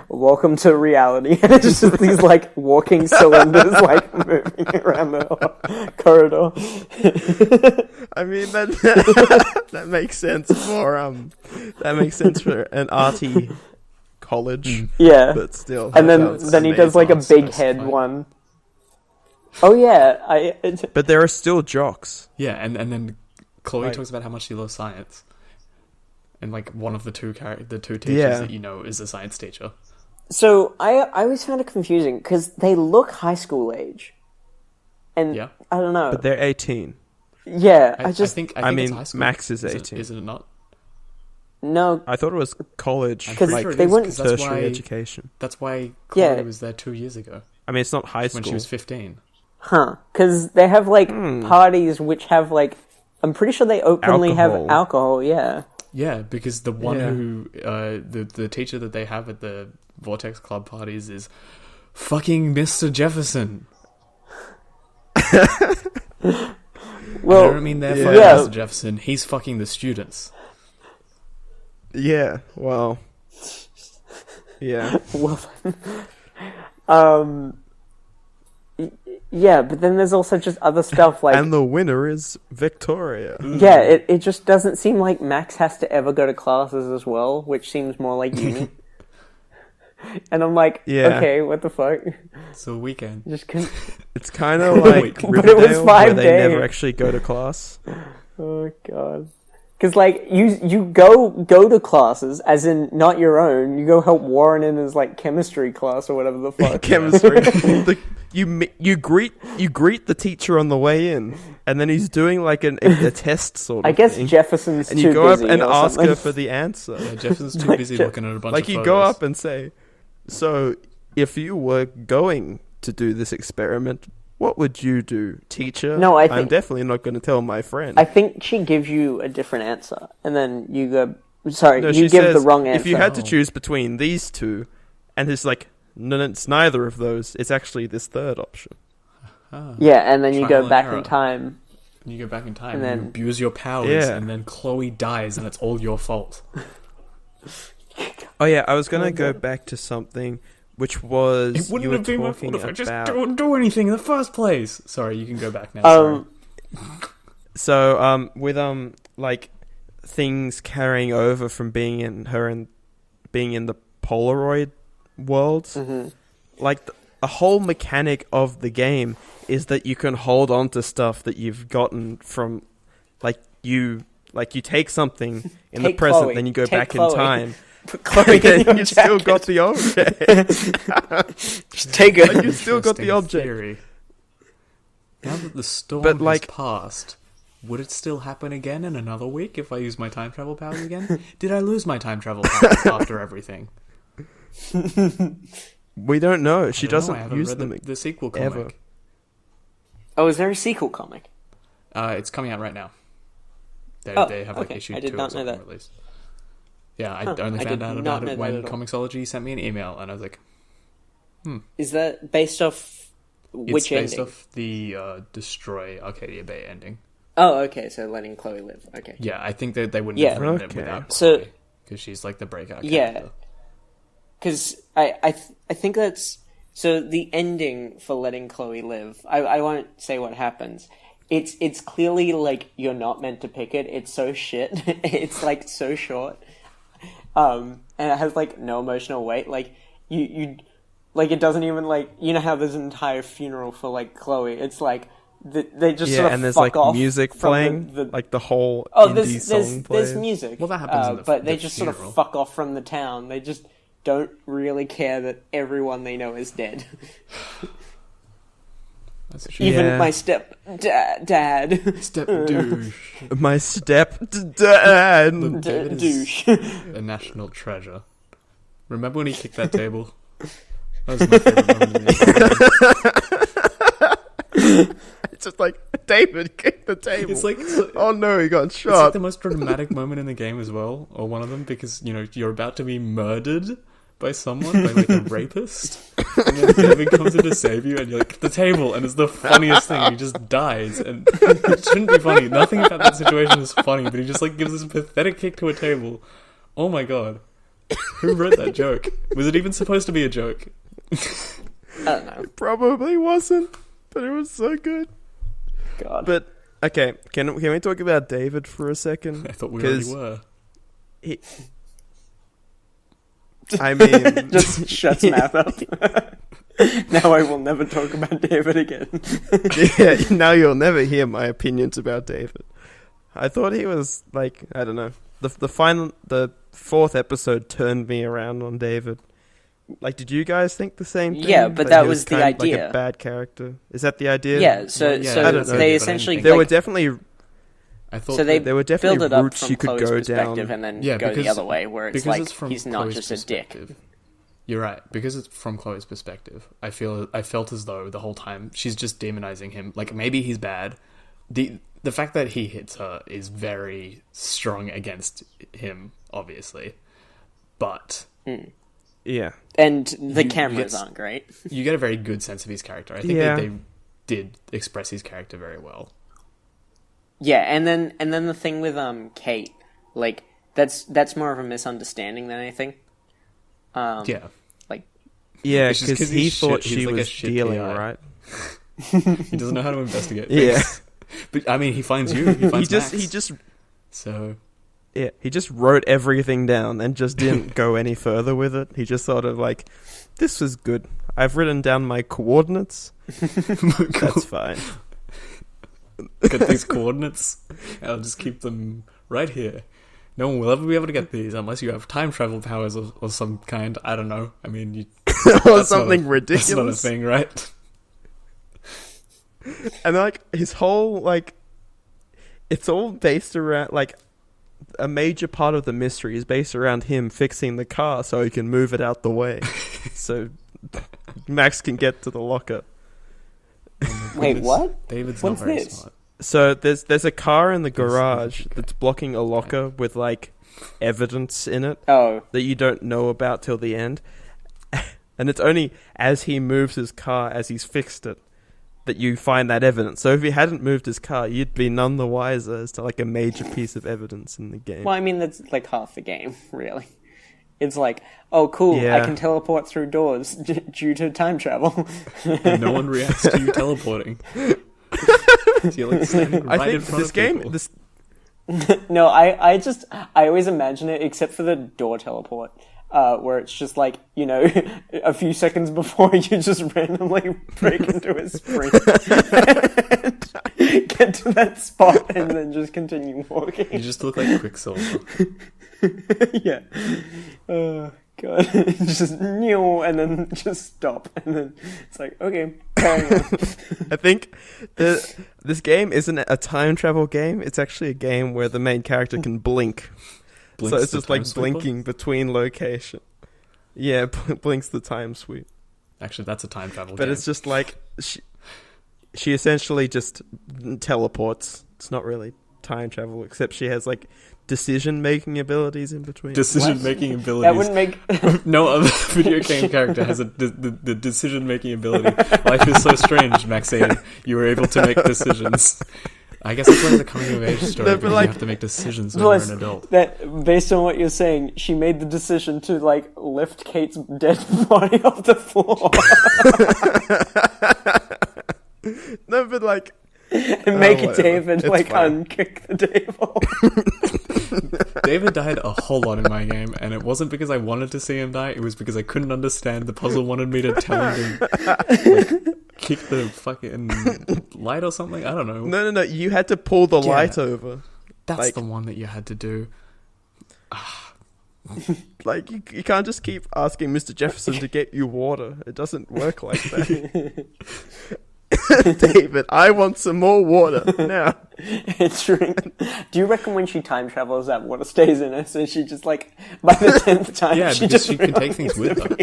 welcome to reality. And it's just these like walking cylinders like moving around the corridor. I mean that makes sense for an arty college. Yeah. But still. And then he does like a big head one. Oh yeah. But there are still jocks. Yeah, and then Chloe talks about how much she loves science. And like one of the two teachers that you know is a science teacher. So I always found it confusing because they look high school age, and I don't know. But they're 18. Yeah, I think I mean, it's high school. Max is 18. Is it not? No, I thought it was college, because like they went tertiary education. That's why Chloe was there 2 years ago. I mean, it's not high school when she was 15. Huh? Because they have like parties which have like I'm pretty sure they openly have alcohol. Yeah. Yeah, because the one who the teacher that they have at the Vortex Club parties is fucking Mr. Jefferson. Well, I don't mean they're fucking Mr. Jefferson. He's fucking the students. Yeah. Well. Yeah. Yeah, but then there's also just other stuff like... And the winner is Victoria. Yeah, it just doesn't seem like Max has to ever go to classes as well, which seems more like uni. And I'm like, okay, what the fuck? It's a weekend. It's kind of like Riverdale, but it was 5 where days. they never actually go to class. Oh, God. Because, like, you go to classes, as in not your own. You go help Warren in his, like, chemistry class or whatever the fuck. Chemistry. You greet the teacher on the way in, and then he's doing, like, a test sort of I guess thing. Jefferson's and too busy. you go up and ask something. her for the answer. Yeah, Jefferson's too busy looking at a bunch of photos. Like, you go up and say, so, if you were going to do this experiment... What would you do, teacher? No, I'm definitely not going to tell my friend. I think she gives you a different answer, and then you go... Sorry, no, you give the wrong answer. If you had to choose between these two, and it's like, no, it's neither of those, it's actually this third option. Yeah, and then you go back in time. You go back in time, and then you abuse your powers, and then Chloe dies, and it's all your fault. Oh yeah, I was going to go back to something... Which was it wouldn't have been my fault if I just don't do anything in the first place. Sorry, you can go back now. Sorry. So with like things carrying over from being in the Polaroid world, like a whole mechanic of the game is that you can hold on to stuff that you've gotten from you take something in the present, Chloe. then you go back Chloe. in time. Chloe, you still got the object. Just take it. You still got the object. Theory. Now that the storm has passed, would it still happen again in another week if I use my time travel powers again? Did I lose my time travel powers after everything? We don't know. She doesn't use read them the sequel comic. ever. Oh, is there a sequel comic? It's coming out right now. They have issue 2 or something released. Yeah, I only found out about it when Comixology sent me an email, and I was like, Is that based off which ending? It's based off the Destroy Arcadia Bay ending. Oh, okay, so letting Chloe live. Okay. Yeah, I think that they wouldn't have written it without Chloe, because she's like the breakout character. Yeah, because I think that's... So the ending for letting Chloe live, I won't say what happens. It's clearly, like, you're not meant to pick it. It's so shit. It's, like, so short. And it has, like, no emotional weight. Like, you like, it doesn't even, like, you know how there's an entire funeral for, like, Chloe? It's like, they just sort of and there's fuck like off music from playing, the like the whole indie song plays. There's music. Well, that happens in the but they the just funeral. sort of fuck off from the town. They just don't really care that everyone they know is dead. That's true. Even my dad. Step douche. My step-dad. David Douche. is a national treasure. Remember when he kicked that table? That was my favorite moment in the game. It's just like, David kicked the table. It's like, oh no, he got it's shot. like the most dramatic moment in the game as well, or one of them, because, you know, you're about to be murdered by someone, by like a rapist, and then David comes in to save you, and you're like, the table, and it's the funniest thing, he just dies, and it shouldn't be funny, nothing about that situation is funny, but he just like gives this pathetic kick to a table. Oh my god. Who wrote that joke? Was it even supposed to be a joke? I don't know. It probably wasn't, but it was so good. God. But, okay, can we talk about David for a second? I thought we already were. I mean... just shuts mouth up. Now I will never talk about David again. Yeah, now you'll never hear my opinions about David. I thought he was, like, I don't know. The fourth episode turned me around on David. Like, did you guys think the same thing? Yeah, but that he was the kind of idea. Like a bad character. Is that the idea? Yeah, so I don't know. they essentially... There were definitely... I thought So they there were definitely build it up routes from you could Chloe's go perspective down. and then Yeah, go the because- other way, where it's because like, it's from he's not Chloe's just a dick. perspective. You're right, because it's from Chloe's perspective. I felt as though the whole time she's just demonizing him. Like, maybe he's bad. The fact that he hits her is very strong against him, obviously. But Yeah. And the cameras aren't great. you get a very good sense of his character. I think they did express his character very well. Yeah, and then the thing with Kate, like that's more of a misunderstanding than anything. Yeah. Like Yeah, It's just because 'cause he he's thought shit- she he's like a was shit stealing, PI. right? He doesn't know how to investigate Yeah. things. But, I mean, he finds you. He finds Max. So... Yeah, he just wrote everything down and just didn't go any further with it. He just sort of like, this was good. I've written down my coordinates. That's fine. Got these coordinates. I'll just keep them right here. No one will ever be able to get these unless you have time travel powers or some kind. I don't know. I mean, or something ridiculous. That's not a thing, right? And like his whole like, it's all based around like, a major part of the mystery is based around him fixing the car so he can move it out the way, so Max can get to the locker. wait, what? David's What's not very this? smart. So there's a car in the garage that's blocking a locker with like evidence in it Oh, that you don't know about till the end, and it's only as he moves his car, as he's fixed it, that you find that evidence. So if he hadn't moved his car, you'd be none the wiser as to like a major piece of evidence in the game. well, I mean that's like half the game, really. It's like, oh, cool, Yeah. I can teleport through doors due to time travel. And no one reacts to you teleporting. So you're like standing right I in think front this of game, people. this No, I always imagine it, except for the door teleport, where it's just like, you know, a few seconds before you just randomly break into a sprint, and get to that spot, and then just continue You walking. just look like Quicksilver. Yeah. Oh, God. Just new, and then just stop, and then it's like, okay, carry on. I think this game isn't a time travel game. It's actually a game where the main character can blink. Blinks So it's the just like time sweeper? blinking between location. Yeah, blinks the time sweep. Actually, that's a time travel But game. it's just like she essentially just teleports. It's not really time travel, except she has like decision-making abilities in between. Decision-making That abilities. wouldn't make... No other video game character has the decision-making ability. Life is so strange, Maxine. You were able to make decisions. I guess it's like the coming-of-age story, No, but because like- you have to make decisions when Plus, you're an adult. that, based on what you're saying, she made the decision to, like, lift Kate's dead body off the floor. No, but like... And make whatever. David, It's like, fine. unkick the table. David died a whole lot in my game, and it wasn't because I wanted to see him die, it was because I couldn't understand. The puzzle wanted me to tell him to kick the fucking light or something. I don't know. No. You had to pull the light over. That's the one that you had to do. Like, you can't just keep asking Mr. Jefferson to get you water. It doesn't work like that. David, I want some more water now. Drink. Do you reckon when she time travels that water stays in her, so she just like by the 10th time she can take things with her?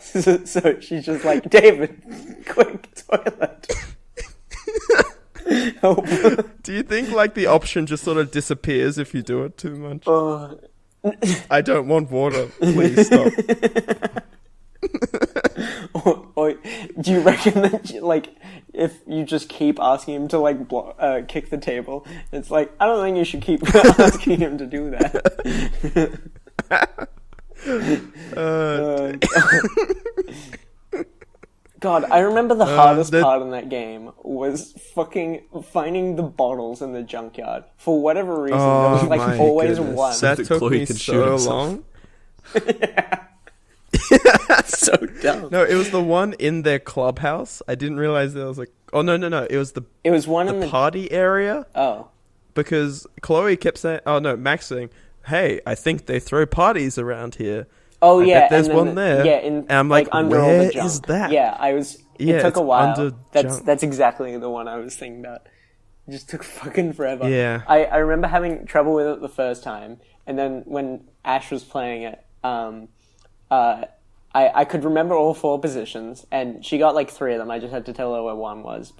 so she's just like, David, quick, toilet. Help. Do you think like the option just sort of disappears if you do it too much? I don't want water. Please stop. or do you reckon that like if you just keep asking him to like kick the table, it's like, I don't think you should keep asking him to do that. God, I remember the hardest part in that game was fucking finding the bottles in the junkyard. For whatever reason, there was like always one. That took me so long. So dumb. No, it was the one in their clubhouse. I didn't realize there was like... Oh, no. It was one in the party area. Oh. Because Chloe kept saying... Oh, no, Max saying, hey, I think they throw parties around here. Oh, I yeah. bet there's one there. Yeah, and I'm like under where all the junk. is that? Yeah, it took a while. That's That's exactly the one I was thinking about. It just took fucking forever. Yeah. I remember having trouble with it the first time, and then when Ash was playing it, I could remember all 4 positions, and she got like 3 of them. I just had to tell her where one was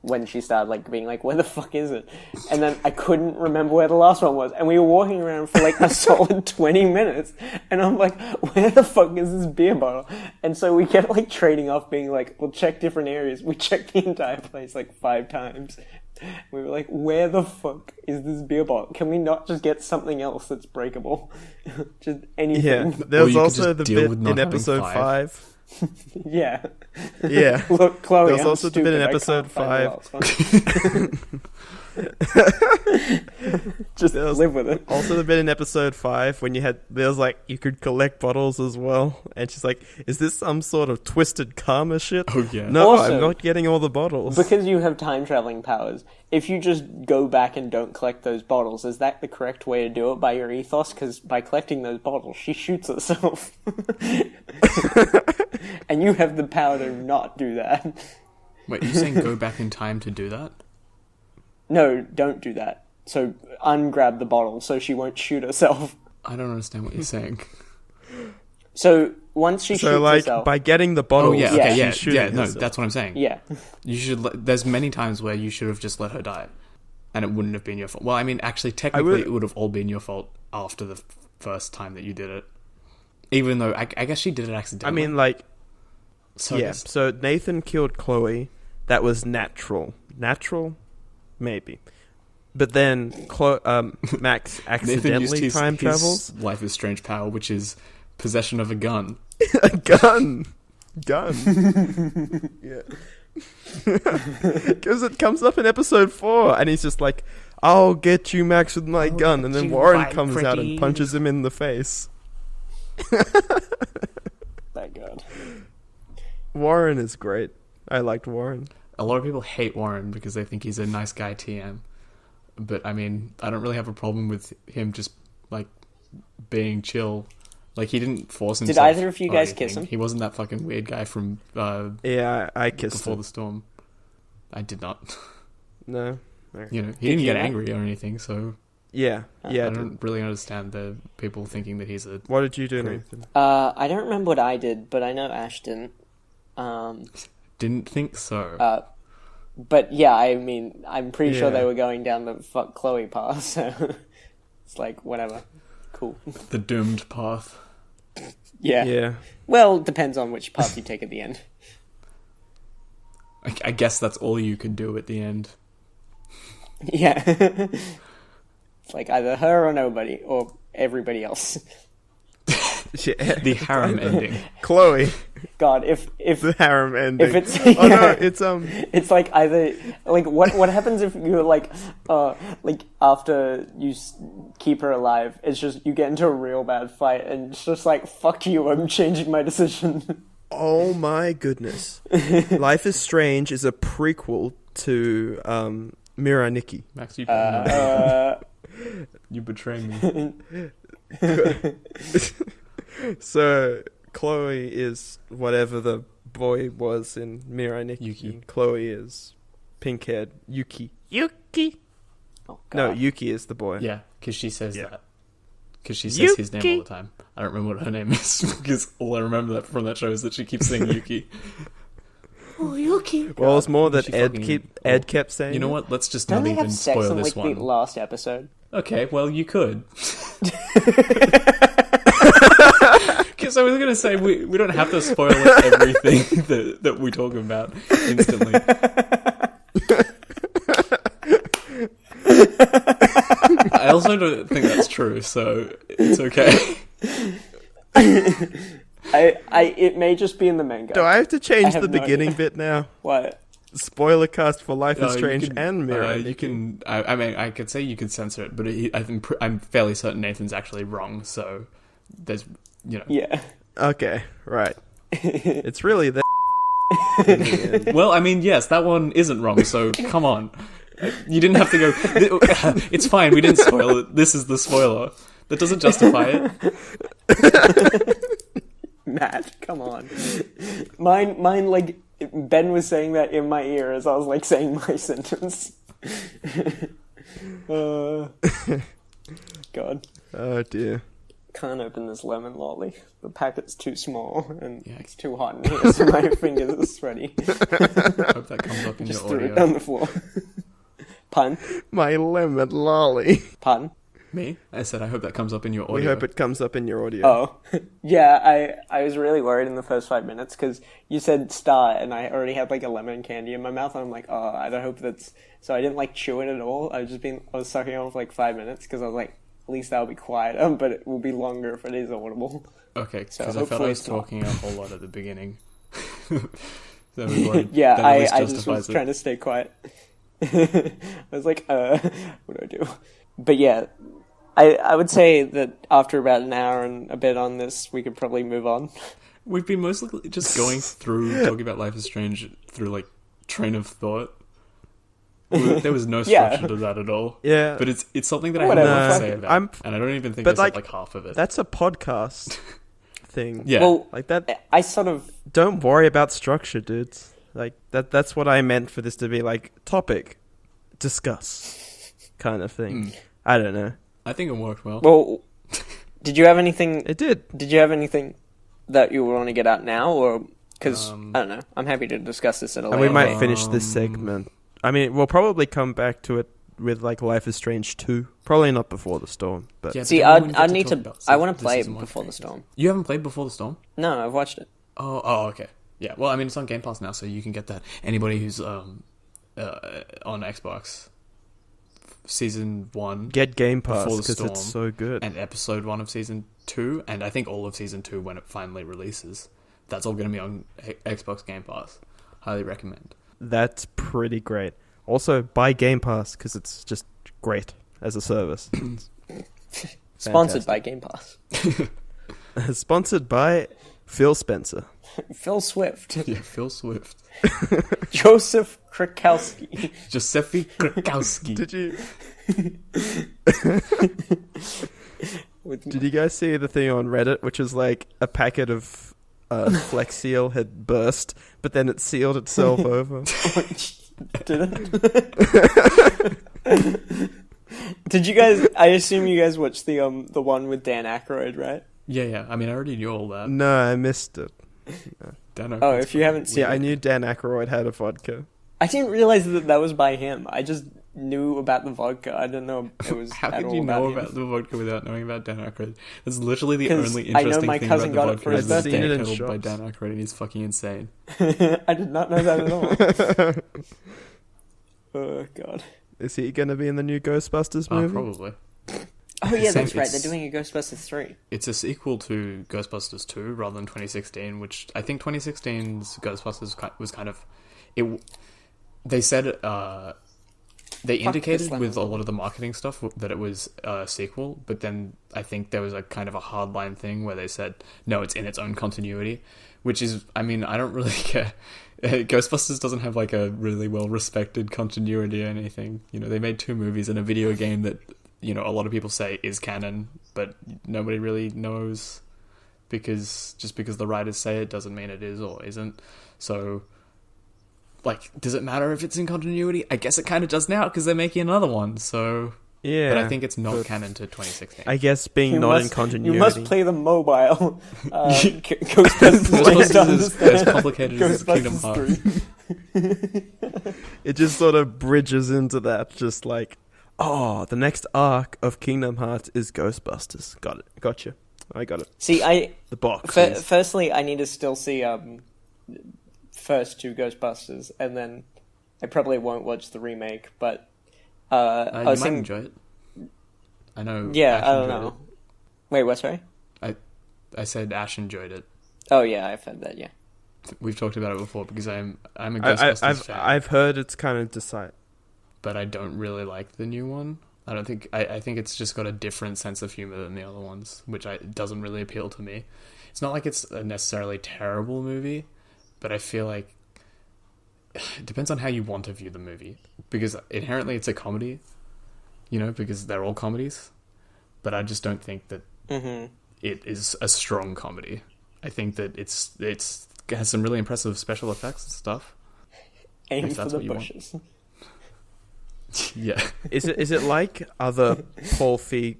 when she started like being like, where the fuck is it? And then I couldn't remember where the last one was, and we were walking around for like a solid 20 minutes, and I'm like, where the fuck is this beer bottle? And so we kept like trading off, being like, we'll check different areas. We checked the entire place like 5 times. We were like, where the fuck is this beer bottle? Can we not just get something else that's breakable? Just anything. Yeah, there's also the bit in episode 5. Yeah. Look, Chloe, there's also the bit in episode 5. Just live with it. Also the bit in episode 5 when there was like, you could collect bottles as well, and she's like, is this some sort of twisted karma shit? Oh yeah. No, also, I'm not getting all the bottles. Because you have time traveling powers, if you just go back and don't collect those bottles, is that the correct way to do it by your ethos? Because by collecting those bottles, she shoots herself. And you have the power to not do that. Wait, you're saying go back in time to do that? No, don't do that. So ungrab the bottle so she won't shoot herself. I don't understand what you're saying. So once she shoots herself, by getting the bottle, no, herself. That's what I'm saying. Yeah, you should. There's many times where you should have just let her die, and it wouldn't have been your fault. Well, I mean, actually, technically, it would have all been your fault after the first time that you did it. Even though I guess she did it accidentally. I mean, like, So Nathan killed Chloe. That was natural. Maybe. But then Max accidentally time travels. Life is Strange power, which is possession of a gun. A gun. Yeah. Because it comes up in episode 4, and he's just like, I'll get you, Max, with my gun. And then Warren comes out and punches him in the face. Thank God. Warren is great. I liked Warren. A lot of people hate Warren because they think he's a nice guy TM. But, I mean, I don't really have a problem with him just, like, being chill. Like, he didn't force himself. Did either of you guys kiss him? He wasn't that fucking weird guy from... yeah, I kissed Before him. the Storm. I did not. No. You know, he didn't get angry or anything, so... Yeah. I don't really understand the people thinking that he's a... What did you do, Nathan? I don't remember what I did, but I know Ash didn't. Didn't think so. But yeah, I mean, I'm pretty sure they were going down the fuck Chloe path, so it's like, whatever. Cool. The doomed path. Yeah. Well, depends on which path you take at the end. I guess that's all you can do at the end. Yeah. It's like either her or nobody, or everybody else. The harem ending. Chloe. God, if the harem ending. If it's oh no, it's like either like what happens if you're like after you keep her alive, it's just you get into a real bad fight and it's just like fuck you, I'm changing my decision. Oh my goodness. Life is Strange is a prequel to Mirai Nikki. Max, you betray me. So Chloe is whatever the boy was in Mirai Nikki. Yuki. Chloe is pink-haired Yuki. Oh, no, Yuki is the boy. Yeah, because she says that. Because she says his name all the time. I don't remember what her name is, because all I remember from that show is that she keeps saying Yuki. Oh, Yuki. Well, it's more that Ed kept saying. You know what? Let's just not even spoil this one. The last episode. Okay, well, you could. Because I was going to say, we don't have to spoil everything that we talk about instantly. I also don't think that's true, so it's okay. It may just be in the manga. Do I have to change the beginning bit now? What? Spoiler cast for Life is Strange and Mirai. You can. I mean, I could say you could censor it, but I'm fairly certain Nathan's actually wrong. So there's, Yeah. Okay. Right. It's really the. Well, I mean, yes, that one isn't wrong. So come on, you didn't have to go. It's fine. We didn't spoil it. This is the spoiler. That doesn't justify it. Matt, come on. Mine, like, Ben was saying that in my ear as I was, like, saying my sentence. God. Oh, dear. Can't open this lemon lolly. The packet's too small, and it's too hot in here, so my fingers are sweaty. I hope that comes up in Just your threw audio. it on the floor. Pun? My lemon lolly. Pun? Me? I said I hope that comes up in your audio. We hope it comes up in your audio. Oh. Yeah, I was really worried in the first 5 minutes, because you said star, and I already had, like, a lemon candy in my mouth, and I'm like, oh, I don't hope that's... So I didn't, like, chew it at all. I was sucking on for, like, 5 minutes, because I was like, at least that'll be quieter, but it will be longer if it is audible. Okay, because so I felt I was talking a whole lot at the beginning. Yeah, I just was trying to stay quiet. I was like, what do I do? But yeah, I would say that after about an hour and a bit on this, we could probably move on. We've been mostly just going through talking about Life is Strange through, like, train of thought. There was no structure to that at all. Yeah. But it's something that I have to say about. And I don't even think I said, like, half of it. That's a podcast thing. Yeah. Well, like that. I sort of... Don't worry about structure, dudes. Like, that's what I meant for this to be, like, topic, discuss, kind of thing. I don't know. I think it worked well. Well, did you have anything... It did. Did you have anything that you want to get out now, or... Because, I don't know, I'm happy to discuss this at a later And we might date. finish this segment. I mean, we'll probably come back to it with, like, Life is Strange 2. Probably not Before the Storm. But Yeah, see, I need to... I want to play Before the Storm. You haven't played Before the Storm? No, I've watched it. Oh, okay. Yeah, well, I mean, it's on Game Pass now, so you can get that. Anybody who's on Xbox, Season 1... Get Game Pass, because it's so good. And Episode 1 of Season 2, and I think all of Season 2 when it finally releases. That's all going to be on Xbox Game Pass. Highly recommend. That's pretty great. Also, buy Game Pass, because it's just great as a service. Sponsored by Game Pass. Sponsored by Phil Spencer. Phil Swift. Yeah, Phil Swift. Joseph Krakowski. Giuseppe Krakowski. Did you guys see the thing on Reddit, which is like a packet of Flex Seal had burst, but then it sealed itself over? Did it? Did you guys? I assume you guys watched the one with Dan Aykroyd, right? Yeah. I mean, I already knew all that. No, I missed it. Oh, if you haven't seen it. I knew Dan Aykroyd had a vodka. I didn't realize that was by him. I just knew about the vodka. I didn't know it was How at could all you know about about the vodka without knowing about Dan Aykroyd? That's literally the 'Cause only I know interesting my thing cousin about got the it for vodka his is that birthday. it's Seen it in handled by shops. Dan Aykroyd and he's fucking insane. I did not know that at all. Oh, God. Is he going to be in the new Ghostbusters movie? Probably. Oh yeah, that's right. They're doing a Ghostbusters 3. It's a sequel to Ghostbusters 2 rather than 2016, which I think 2016's Ghostbusters was kind of it. They said they indicated with a lot of the marketing stuff that it was a sequel, but then I think there was a kind of a hardline thing where they said no, it's in its own continuity, which is, I mean, I don't really care. Ghostbusters doesn't have like a really well respected continuity or anything. You know, they made 2 movies and a video game that, you know, a lot of people say is canon, but nobody really knows, because just because the writers say it doesn't mean it is or isn't. So, like, does it matter if it's in continuity? I guess it kind of does now because they're making another one. So yeah, but I think it's not canon to 2016. I guess being in continuity. You must play the mobile. Ghostbusters is as complicated as Kingdom Hearts. It just sort of bridges into that, just like, oh, the next arc of Kingdom Hearts is Ghostbusters. Got it. Gotcha. I got it. See, the box. Firstly, I need to still see first 2 Ghostbusters, and then I probably won't watch the remake. But you might enjoy it. I know. Yeah, Ash I don't know. Wait, what? Sorry. I said Ash enjoyed it. Oh yeah, I've heard that. Yeah. We've talked about it before because I'm a Ghostbusters fan. I've heard it's kind of decide, but I don't really like the new one. I think it's just got a different sense of humor than the other ones, which doesn't really appeal to me. It's not like it's a necessarily terrible movie, but I feel like it depends on how you want to view the movie, because inherently it's a comedy, you know, because they're all comedies, but I just don't think that it is a strong comedy. I think that it has some really impressive special effects and stuff. Aim for the bushes. Yeah. Is it like other Paul Feig?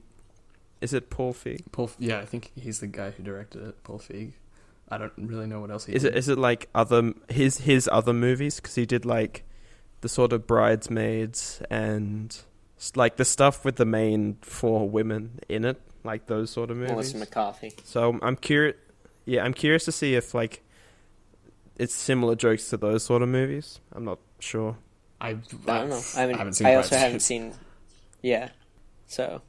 Is it Paul Feig? Yeah, I think he's the guy who directed it, Paul Feig. I don't really know what else he did. Is it like his other movies? Because he did like the sort of Bridesmaids and like the stuff with the main 4 women in it, like those sort of movies. Melissa McCarthy. So I'm curious. Yeah, I'm curious to see if like it's similar jokes to those sort of movies. I'm not sure. I don't know. I haven't seen. I also haven't seen. Yeah. So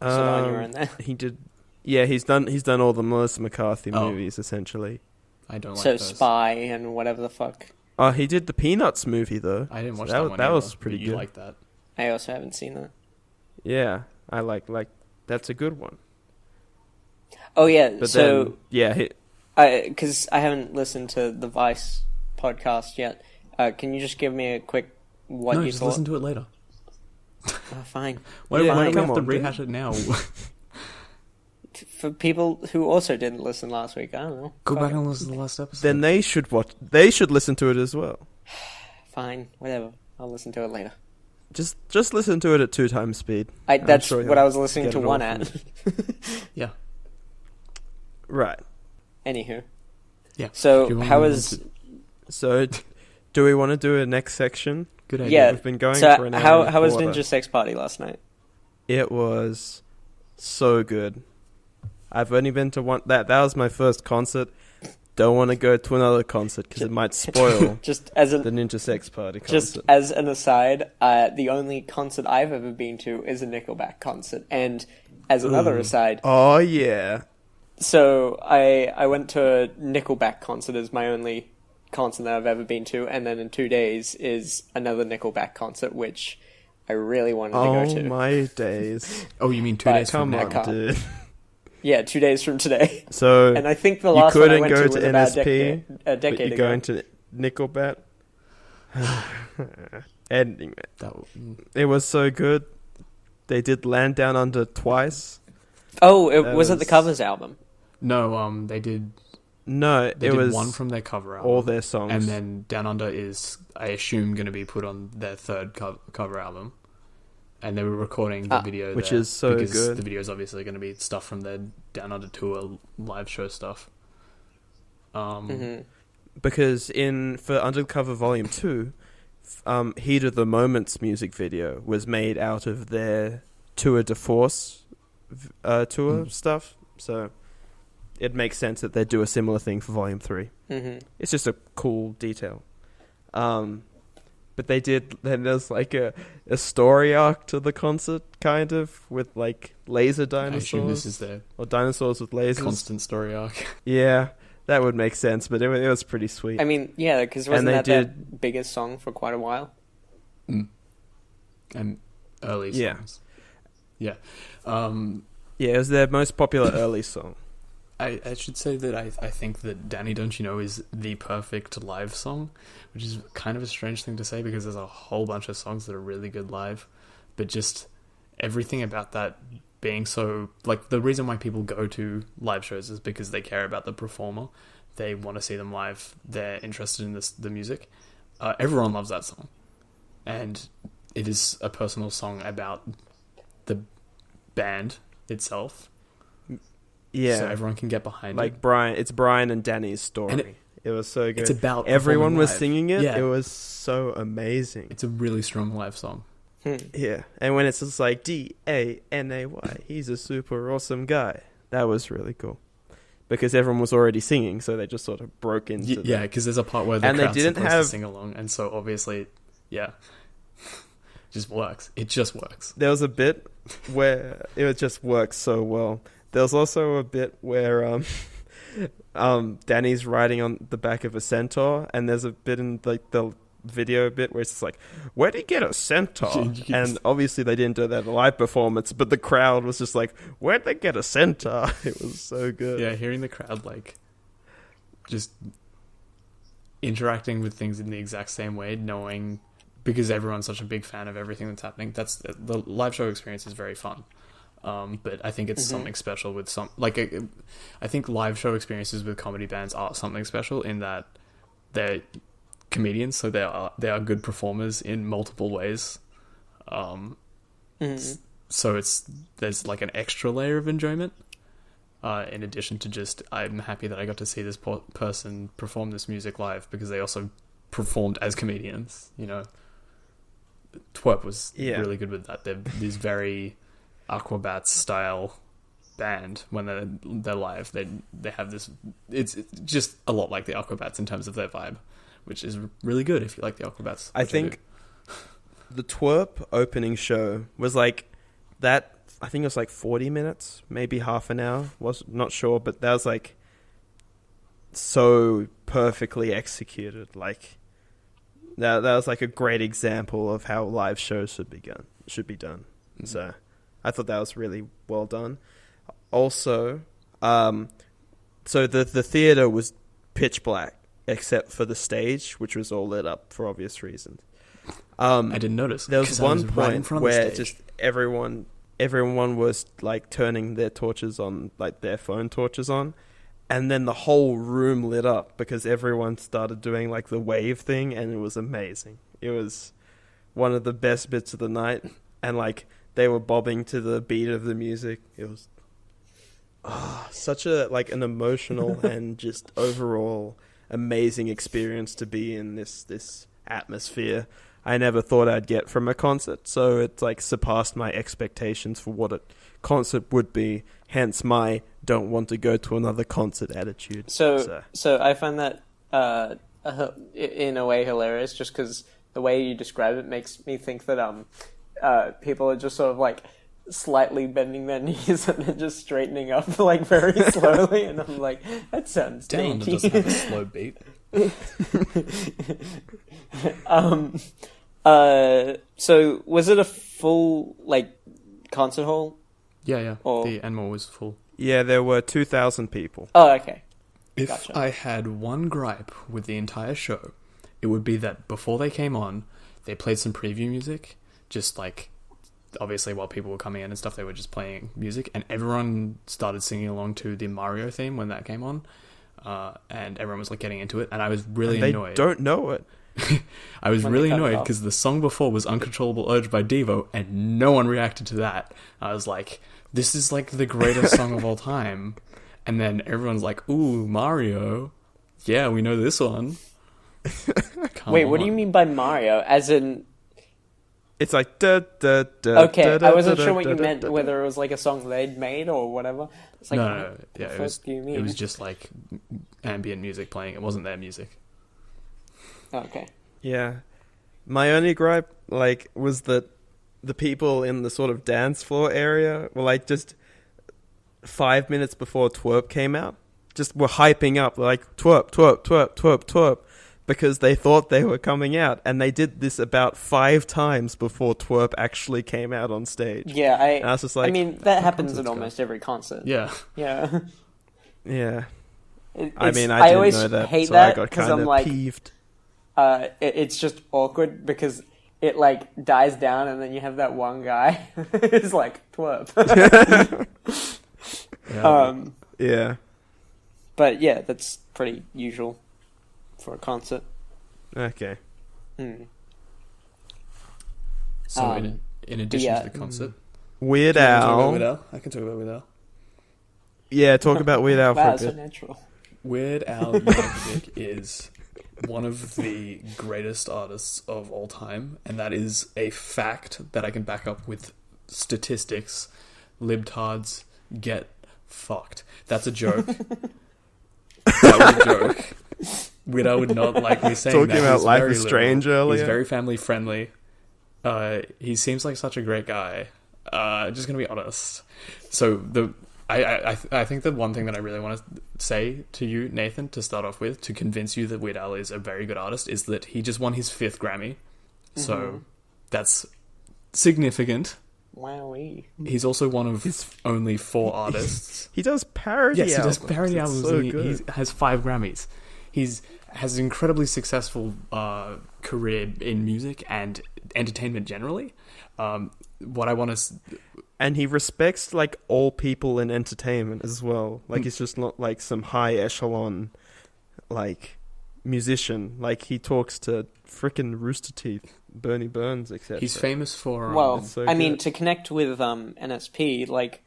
on your own there. He did. Yeah, he's done all the Melissa McCarthy movies essentially. I don't like so those. Spy and whatever the fuck. Oh, he did the Peanuts movie though. I didn't watch that one. That was pretty good. You like that? I also haven't seen that. Yeah, I like that's a good one. Oh yeah, but so then, yeah, because I haven't listened to the Vice podcast yet. Can you just give me a quick what you just thought? Listen to it later. Fine. Why do we have to rehash it now? For people who also didn't listen last week, I don't know. Go back and listen to the last episode. Then they should watch. They should listen to it as well. Fine, whatever. I'll listen to it later. Just listen to it at 2 times speed. That's what I was listening to 1 at. Yeah. Right. Anywho. Yeah. So how is? So, do we want to do a next section? Good idea. Yeah. We've been going for an hour. How was Ninja Sex Party last night? It was so good. I've only been to one. That was my first concert. Don't want to go to another concert because it might spoil the Ninja Sex Party concert. Just as an aside, the only concert I've ever been to is a Nickelback concert. And as another aside... Oh, yeah. So I went to a Nickelback concert as my only concert that I've ever been to. And then in 2 days is another Nickelback concert, which I really wanted to go to. Oh, my days. Oh, you mean 2 days from now? Come on, dude. Yeah, 2 days from today. So and I think the last one I went to was about NSP, a decade but you're ago. going to Nickelback. Ending it. It was so good. They did Land Down Under twice. Oh, was it the covers album? No, they did. No, they it did was one from their cover album. All their songs, and then Down Under is, I assume, going to be put on their third cover album. And they were recording the video which there, is so because good. The video is obviously going to be stuff from their Down Under tour live show stuff. Because for Undercover Volume 2, Heat of the Moment's music video was made out of their Tour de Force tour stuff. So it makes sense that they'd do a similar thing for Volume 3. It's just a cool detail. But they did. Then there's like a story arc to the concert, kind of, with like laser dinosaurs. I assume this is their or dinosaurs with lasers. Constant story arc. Yeah, that would make sense. But it was pretty sweet. I mean, yeah, because wasn't that their biggest song for quite a while? And early songs. Yeah. Yeah, it was their most popular early song. I should say that I think that Danny Don't You Know is the perfect live song, which is kind of a strange thing to say because there's a whole bunch of songs that are really good live, but just everything about that being so... Like, the reason why people go to live shows is because they care about the performer. They want to see them live. They're interested in the music. Everyone loves that song. And it is a personal song about the band itself. Yeah, so everyone can get behind it. Like it's Brian and Danny's story. And it was so good. It's about everyone was live. Singing it. Yeah. It was so amazing. It's a really strong live song. Yeah, and when it's just like Danay, he's a super awesome guy. That was really cool because everyone was already singing, so they just sort of broke into. Yeah, because there's a part where the crowd's supposed to sing along, and so obviously, yeah, just works. It just works. There was a bit where it just works so well. There was also a bit where Danny's riding on the back of a centaur, and there's a bit in like the video bit where it's just like, where did he get a centaur? And obviously they didn't do that live performance, but the crowd was just like, where'd they get a centaur? It was so good. Yeah, hearing the crowd like just interacting with things in the exact same way, knowing because everyone's such a big fan of everything that's happening. That's the live show experience is very fun. But I think it's something special with I think live show experiences with comedy bands are something special in that they're comedians, so they are good performers in multiple ways. So there's like an extra layer of enjoyment, in addition to just, I'm happy that I got to see this person perform this music live because they also performed as comedians, you know. Twerp was really good with that. They're these very Aquabats style band. When they're live, they have this, it's just a lot like the Aquabats in terms of their vibe, which is really good if you like the Aquabats. I think the Twerp opening show was like that. I think it was like 40 minutes, maybe half an hour, was not sure, but that was like so perfectly executed. Like that was like a great example of how live shows should be done. So I thought that was really well done. Also, so the theater was pitch black except for the stage, which was all lit up for obvious reasons. I didn't notice. There was one point where just everyone was like turning their torches on, like their phone torches on, and then the whole room lit up because everyone started doing like the wave thing, and it was amazing. It was one of the best bits of the night, and like they were bobbing to the beat of the music. It was such a like an emotional and just overall amazing experience to be in this atmosphere. I never thought I'd get from a concert, so it like surpassed my expectations for what a concert would be, hence my don't want to go to another concert attitude. So I find that in a way hilarious, just because the way you describe it makes me think that people are just sort of like slightly bending their knees and then just straightening up like very slowly, and I'm like, that sounds dainty. Doesn't have a slow beat. So was it a full like concert hall? Yeah. Or... The Enmore was full. Yeah, there were 2,000 people. Oh, okay. If Gotcha. I had one gripe with the entire show, it would be that before they came on, they played some preview music, just like, obviously while people were coming in and stuff, they were just playing music, and everyone started singing along to the Mario theme when that came on, and everyone was like getting into it, and I was really annoyed. They don't know it. I was really annoyed because the song before was Uncontrollable Urge by Devo, and no one reacted to that. I was like, this is like the greatest song of all time. And then everyone's like, ooh, Mario. Yeah, we know this one. Wait, what do you mean by Mario? As in... It's like... da, da, da, okay, da, da, I wasn't da, sure what da, you da, meant, da, da. whether it was like a song they'd made or whatever. It's like, no. Yeah, what the fuck do you mean? It was just like ambient music playing. It wasn't their music. Okay. Yeah. My only gripe, like, was that the people in the sort of dance floor area were like just 5 minutes before Twerp came out, just were hyping up like Twerp, Twerp, Twerp, Twerp, Twerp, because they thought they were coming out, and they did this about 5 times before Twerp actually came out on stage. Yeah, I was just like, I mean, that happens at almost every concert. Yeah. Yeah. Yeah. I didn't always know that, hate so that I got because kind I'm of like, peeved. It's just awkward because it like dies down, and then you have that one guy who's like Twerp. Yeah. But yeah, that's pretty usual for a concert. Okay. So in addition to the concert, Weird Al. I can talk about Weird Al. Yeah, talk about Weird Al for a bit. So natural. Weird Al Yankovic is one of the greatest artists of all time, and that is a fact that I can back up with statistics. Libtards get fucked. That's a joke. That was a joke. Weird Al would not like me saying talking that. Talking about Life is Strange earlier. He's very family friendly. He seems like such a great guy. Just gonna be honest. So I think the one thing that I really want to say to you, Nathan, to start off with, to convince you that Weird Al is a very good artist, is that he just won his 5th Grammy. So that's significant. Wowee. He's also one of only 4 artists. He does parody albums. Yes, he does parody albums. So he has 5 Grammys. Has an incredibly successful career in music and entertainment generally. What I want to... And he respects, like, all people in entertainment as well. Like, he's just not, like, some high echelon, like, musician. Like, he talks to frickin' Rooster Teeth, Bernie Burns, etc. He's famous for... well, I mean, to connect with NSP, like,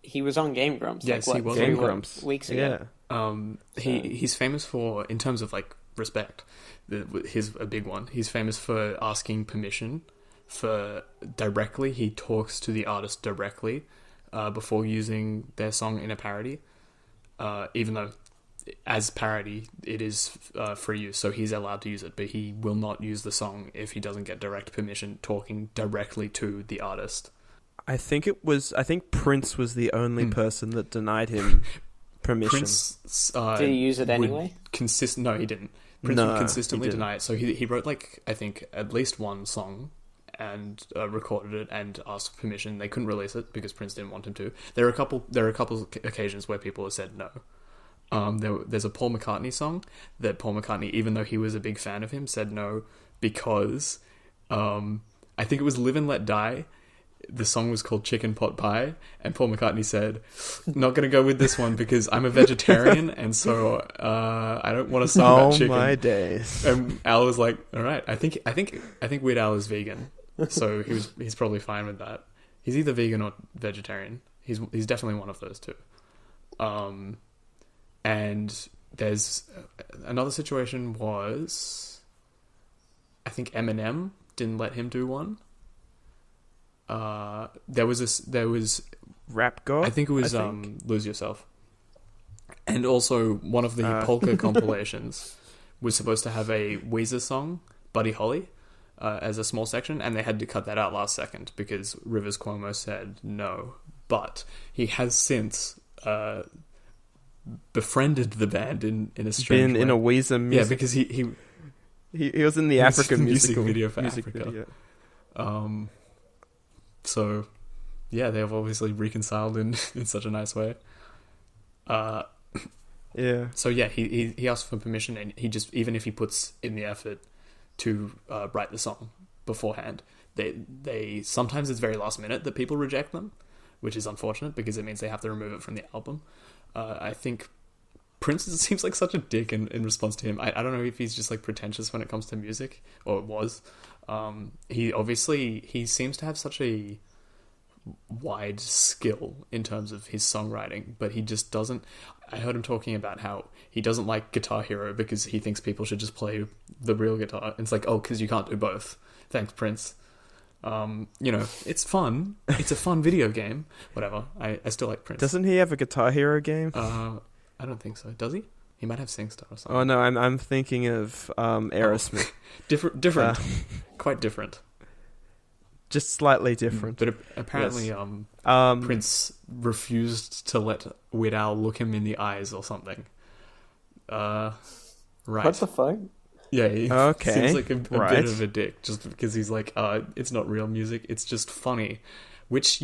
he was on Game Grumps. Yes, like, he was Game on Grumps. Weeks ago. Yeah. He's famous for, in terms of, like, respect, here's a big one. He's famous for asking permission for directly. He talks to the artist directly before using their song in a parody, even though as parody it is free use, so he's allowed to use it, but he will not use the song if he doesn't get direct permission talking directly to the artist. I think Prince was the only person that denied him permission. Prince did he use it anyway? No, he didn't. Prince would consistently deny it. So he wrote, like, I think at least one song and recorded it and asked for permission. They couldn't release it because Prince didn't want him to. There are a couple occasions where people have said no. There's a Paul McCartney song that Paul McCartney, even though he was a big fan of him, said no because I think it was Live and Let Die. The song was called Chicken Pot Pie, and Paul McCartney said, "Not going to go with this one because I'm a vegetarian, and so I don't want to sing about chicken." Oh my days! And Al was like, "All right, I think Weird Al is vegan, so he's probably fine with that. He's either vegan or vegetarian. He's definitely one of those two." And there's another situation was, I think Eminem didn't let him do one. There was Rap God. I think it was Lose Yourself, and also one of the polka compilations was supposed to have a Weezer song, Buddy Holly, as a small section, and they had to cut that out last second because Rivers Cuomo said no. But he has since befriended the band in a strange way. In a Weezer music. Yeah, because he was in the African music video for music Africa. Video. So, yeah, they have obviously reconciled in such a nice way. Yeah. So yeah, he asked for permission, and he just, even if he puts in the effort to write the song beforehand, they sometimes it's very last minute that people reject them, which is unfortunate because it means they have to remove it from the album. I think Prince seems like such a dick in response to him. I don't know if he's just like pretentious when it comes to music, or it was. He seems to have such a wide skill in terms of his songwriting, but he just doesn't. I heard him talking about how he doesn't like Guitar Hero because he thinks people should just play the real guitar. And it's like, oh, because you can't do both. Thanks, Prince. It's fun. It's a fun video game. Whatever. I still like Prince. Doesn't he have a Guitar Hero game? I don't think so. Does he? He might have SingStar or something. Oh no, I'm thinking of Aerosmith. Different, quite different. Just slightly different. But apparently, Prince refused to let Weird Al look him in the eyes or something. Right. What the fuck? Yeah, he seems like a bit of a dick, just because he's like, it's not real music, it's just funny. Which,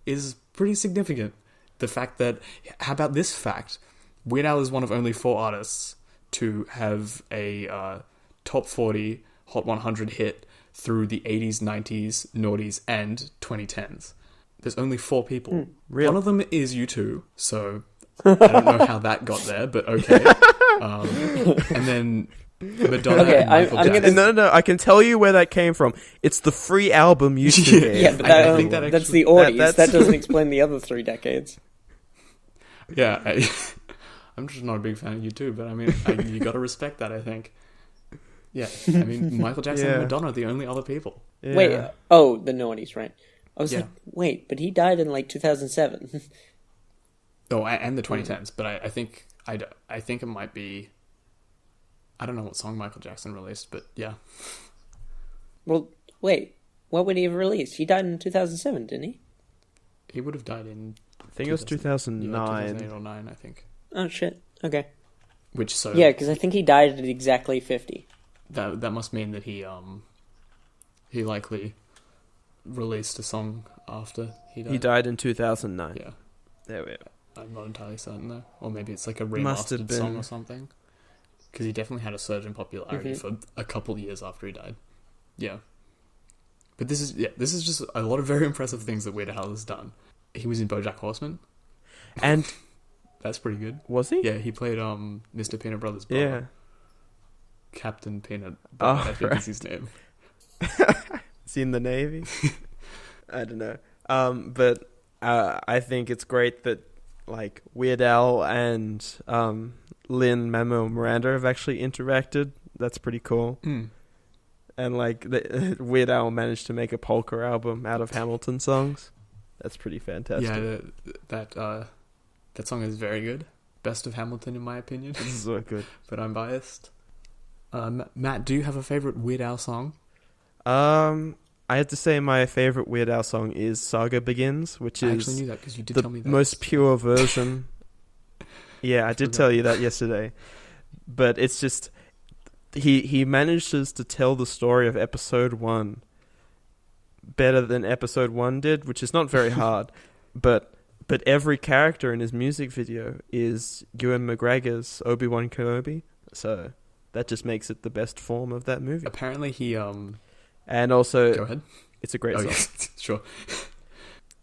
is pretty significant. The fact that, how about this fact? Weird Al is one of only 4 artists to have a top 40 Hot 100 hit through the 80s, 90s, noughties, and 2010s. There's only 4 people. Really? One of them is U2, so I don't know how that got there, but okay. And then Madonna and Michael Jackson. No, I can tell you where that came from. It's the free album U2 gave. Yeah, but I think that's the audience. That doesn't explain the other 3 decades. Yeah, I'm just not a big fan of U2, but I mean, you got to respect that, I think. Yeah, I mean, Michael Jackson and Madonna are the only other people. Yeah. Wait, the noughties, right? I was like, wait, but he died in like 2007. Oh, and the 2010s, but I think it might be. I don't know what song Michael Jackson released, but yeah. Well, wait, what would he have released? He died in 2007, didn't he? He would have died in. I think it was 2009. 2008 or 9, I think. Oh shit. Okay. Yeah, because I think he died at exactly 50. That must mean that he likely released a song after he died. He died in 2009. Yeah. There we go. I'm not entirely certain though. Or maybe it's like a remastered song or something. Because he definitely had a surge in popularity for a couple years after he died. Yeah. But this is just a lot of very impressive things that Weird Al has done. He was in BoJack Horseman. And that's pretty good. Was he? Yeah, he played Mr. Peanut brother's brother. Yeah. Captain Peanut Butter, I think is his name. Is he in the Navy? I don't know. But I think it's great that like Weird Al and Lin-Manuel Miranda have actually interacted. That's pretty cool. And like Weird Al managed to make a polka album out of Hamilton songs. That's pretty fantastic. Yeah, that song is very good. Best of Hamilton in my opinion. This is so good. But I'm biased. Matt, do you have a favorite Weird Al song? I have to say my favorite Weird Al song is Saga Begins, which is I actually knew that because you did tell me that. The most pure version. Yeah, I did tell you that yesterday. But it's just he manages to tell the story of episode 1 better than episode 1 did, which is not very hard. But every character in his music video is Ewan McGregor's Obi-Wan Kenobi. So that just makes it the best form of that movie. Apparently he and also go ahead. It's a great song. Yeah, sure.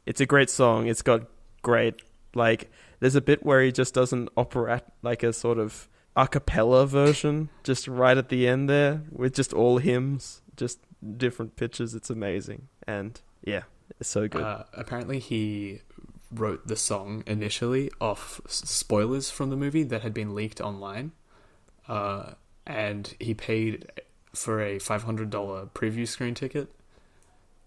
It's a great song. It's got great there's a bit where he just does an opera, like a sort of a cappella version, just right at the end there, with just all hymns, just different pitches. It's amazing. And yeah, it's so good. Apparently he wrote the song initially off spoilers from the movie that had been leaked online. And he paid for a $500 preview screen ticket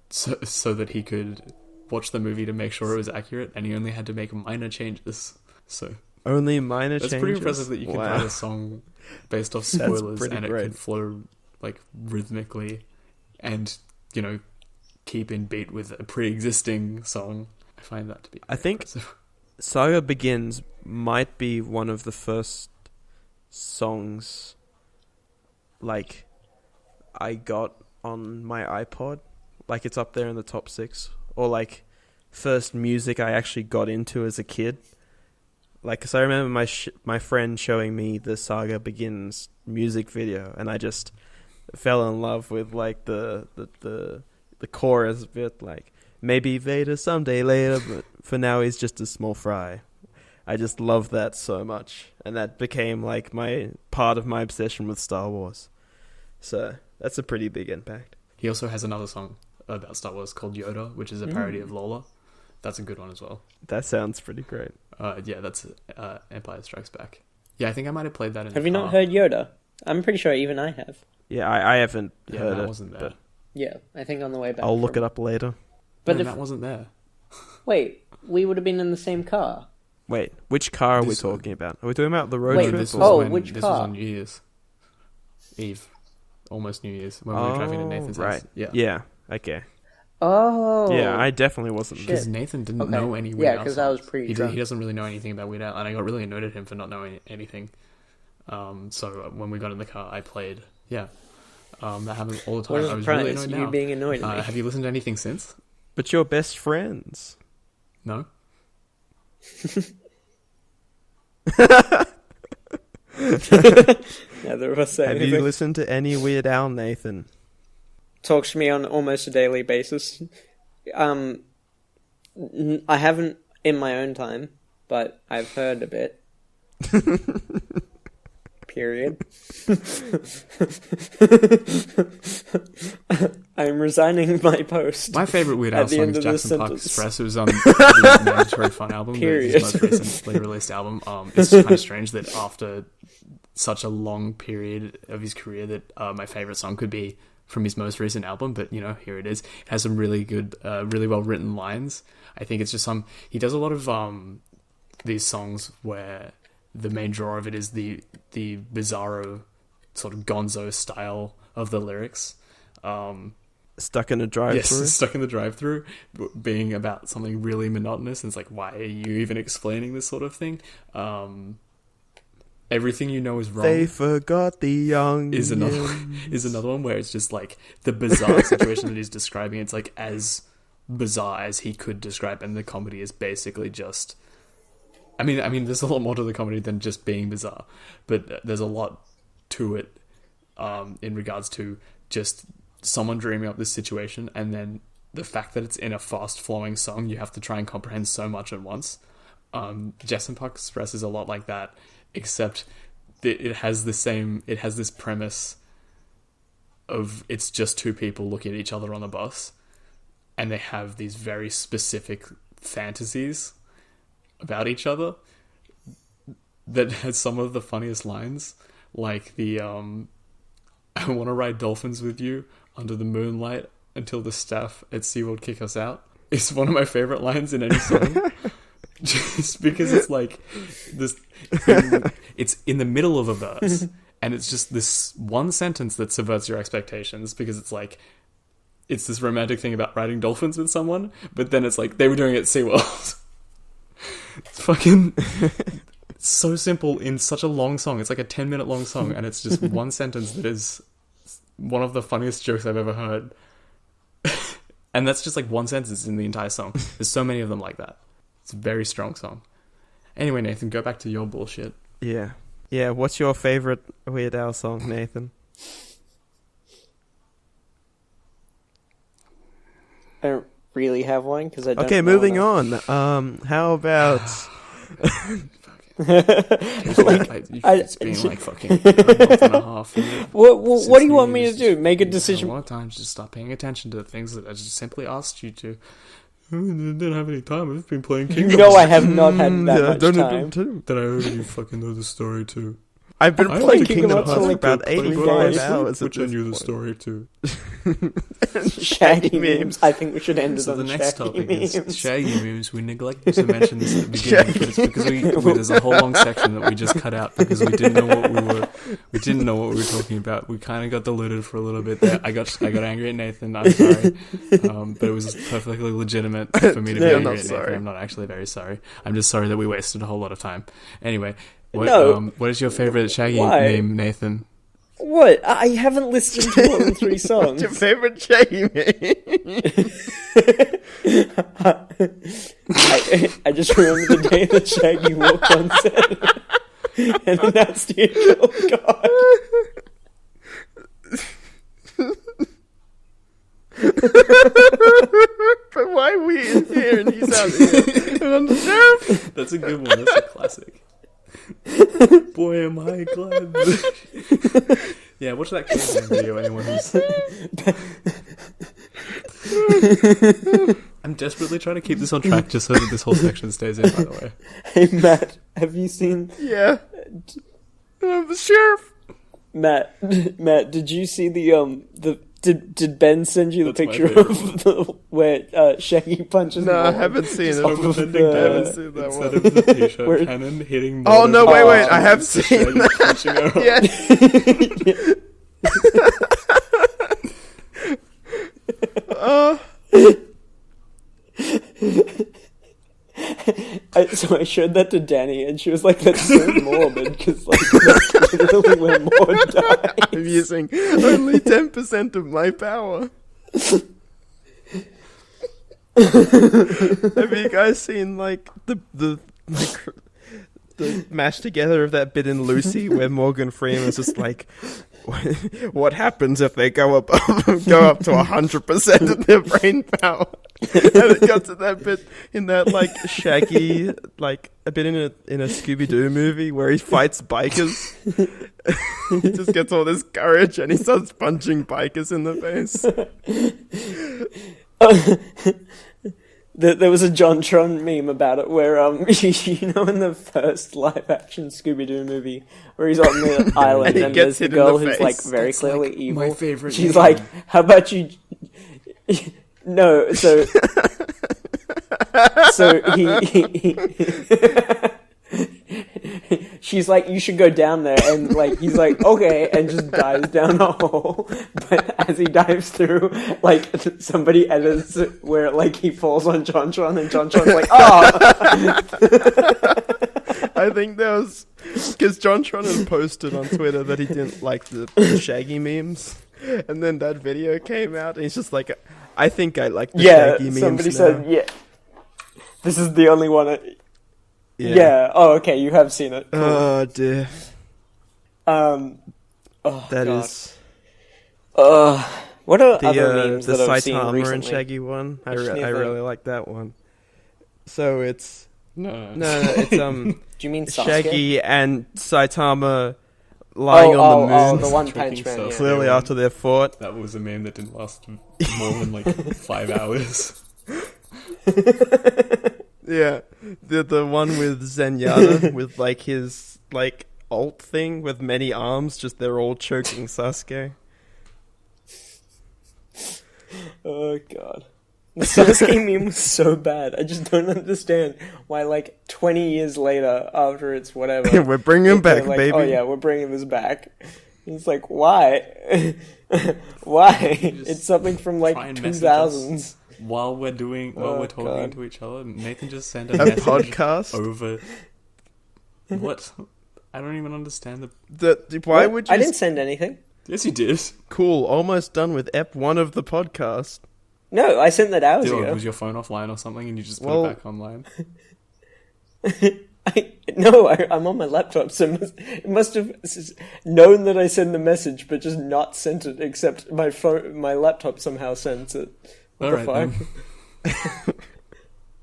so that he could watch the movie to make sure it was accurate, and he only had to make minor changes. So only minor changes? That's pretty impressive that you can write a song based off spoilers and great. It can flow like rhythmically and, keep in beat with a pre-existing song. I find that to be impressive. Think Saga Begins might be one of the first songs like I got on my iPod. Like it's up there in the top 6. Or like first music I actually got into as a kid. Like, cause I remember my friend showing me the Saga Begins music video, and I just fell in love with like the chorus bit, like maybe Vader someday later, but for now he's just a small fry. I just love that so much, and that became like my part of my obsession with Star Wars. So that's a pretty big impact. He also has another song about Star Wars called Yoda, which is a parody of Lola. That's a good one as well. That sounds pretty great. Yeah, that's Empire Strikes Back. Yeah, I think I might have played that in Have you not heard Yoda? I'm pretty sure even I have. Yeah, I haven't heard that it. Wasn't there. Yeah, I think on the way back. I'll look it up later. But that wasn't there. Wait, we would have been in the same car. Wait, which car are we talking about? Are we talking about the road trip? This was on New Year's Eve. Almost New Year's, when we were driving to Nathan's house. Yeah, okay. Oh. Yeah, I definitely wasn't. Because Nathan didn't know any Weird Al because I was pretty drunk. He doesn't really know anything about Weird Al, and I got really annoyed at him for not knowing anything. So when we got in the car, I played. Yeah. That happens all the time. I was really annoyed now. You being annoyed at me. Have you listened to anything since? But you're best friends. No. Neither of us say Have anything. you listened to any Weird Al, Nathan? Talks to me on almost a daily basis. I haven't in my own time, but I've heard a bit. Period. I'm resigning my post. My favourite Weird Al song is Jackson Park Express. It was on the Mandatory Fun album, his most recently released album. It's kind of strange that after such a long period of his career that my favourite song could be from his most recent album, but here it is. It has some really good, really well written lines. I think it's just he does a lot of these songs where the main draw of it is the bizarro sort of gonzo style of the lyrics. Stuck in a drive-through? Yes, Stuck in the Drive-Through, being about something really monotonous, and it's like, why are you even explaining this sort of thing? Everything You Know Is Wrong. They forgot the young is another one where it's just like the bizarre situation that he's describing. It's like as bizarre as he could describe, and the comedy is basically just... I mean, there's a lot more to the comedy than just being bizarre, but there's a lot to it in regards to just someone dreaming up this situation, and then the fact that it's in a fast-flowing song, you have to try and comprehend so much at once. Jackson Park Express is a lot like that, except that it has this premise of it's just two people looking at each other on the bus, and they have these very specific fantasies about each other that has some of the funniest lines, like the I want to ride dolphins with you under the moonlight until the staff at SeaWorld kick us out. It's one of my favorite lines in any song. Just because it's like this, it's in the middle of a verse, and it's just this one sentence that subverts your expectations, because it's like, it's this romantic thing about riding dolphins with someone, but then it's like they were doing it at SeaWorld. It's fucking so simple in such a long song. It's like a 10-minute long song, and it's just one sentence that is one of the funniest jokes I've ever heard. And that's just like one sentence in the entire song. There's so many of them like that. It's a very strong song. Anyway, Nathan, go back to your bullshit. Yeah. What's your favorite Weird Al song, Nathan? I don't really have one because I don't. Okay, moving on. How about? It's been like fucking a month and a half. What do you want me to do? Make a decision? A lot of times, just stop paying attention to the things that I just simply asked you to. I didn't have any time. I've been playing Kingdom. No, I have not had that much time. That I already fucking know the story too. I've been playing Kingdom Hearts for about 85 hours. Which I knew the story too. Shaggy Memes. I think we should end it on the next topic memes. Is Shaggy Memes. We neglected to mention this at the beginning, but it's because there's a whole long section that we just cut out because we didn't know what we were talking about. We kind of got diluted for a little bit there. I got angry at Nathan. I'm sorry, but it was perfectly legitimate for me to be angry at Nathan. I'm not actually very sorry. I'm just sorry that we wasted a whole lot of time. Anyway. What is your favorite Shaggy meme, Nathan? What? I haven't listened to more than 3 songs. What's your favorite Shaggy meme? I just remember the day that Shaggy walked on set and announced he had killed God. But why are we in here and he's out here? And I'm the sheriff? That's a good one. That's a classic. Boy, am I glad. Yeah, watch that Canadian video, anyone who's... I'm desperately trying to keep this on track just so that this whole section stays in, by the way. Hey, Matt, have you seen... Yeah. I'm the sheriff. Matt, did you see the Did Ben send you the picture of where Shaggy punches? No, I haven't seen it. I haven't seen that one. Instead of the t-shirt cannon hitting. Oh no! Wait! I have seen that. So I showed that to Danny, and she was like, "That's so morbid," because like that's literally where Maud dies. I'm using only 10% of my power. Have you guys seen like the mash together of that bit in Lucy where Morgan Freeman's just like, what happens if they go up to 100% of their brain power? And it got to that bit in that like Shaggy, like a bit in a Scooby-Doo movie where he fights bikers. He just gets all this courage and he starts punching bikers in the face. There was a JonTron meme about it where, you know, in the first live-action Scooby-Doo movie, where he's on the island and there's the girl who's like very clearly evil. My favorite. She's like, "How about you?" No, so he she's like, "You should go down there," and like he's like, "Okay," and just dives down a hole. But as he dives through, like somebody edits where like he falls on JonTron, and JonTron's like, "Oh." I think there was because JonTron had posted on Twitter that he didn't like the Shaggy memes, and then that video came out, and he's just like, "I think I like the Shaggy memes." Somebody now. said, "Yeah, this is the only one." Yeah. Oh, okay. You have seen it. Cool. Oh dear. Oh, that God. is. What are other memes the that I've seen Saitama recently? and Shaggy one? I really like that one. So it's no, it's Do you mean Sasuke? Shaggy and Saitama lying on the moon. Oh, the One Punch Man. Yeah. Clearly after their fought. That was a meme that didn't last more than like 5 hours. Yeah, the one with Zenyatta with like his like ult thing with many arms, just they're all choking Sasuke. Oh God, the Sasuke meme was so bad. I just don't understand why. Like 20 years later, after it's whatever, we're bringing him back, like, baby. "Oh yeah, we're bringing this back." It's like, why? Why? It's something from like 2000s. While we're talking to each other, Nathan just sent a message podcast over. What? I don't even understand why would you? I didn't send anything. Yes, you did. Cool. Almost done with Ep 1 of the podcast. No, I sent that hours ago. Was your phone offline or something, and you just put it back online? I'm on my laptop, so it must have known that I sent the message, but just not sent it. Except my laptop somehow sends it. What the fuck?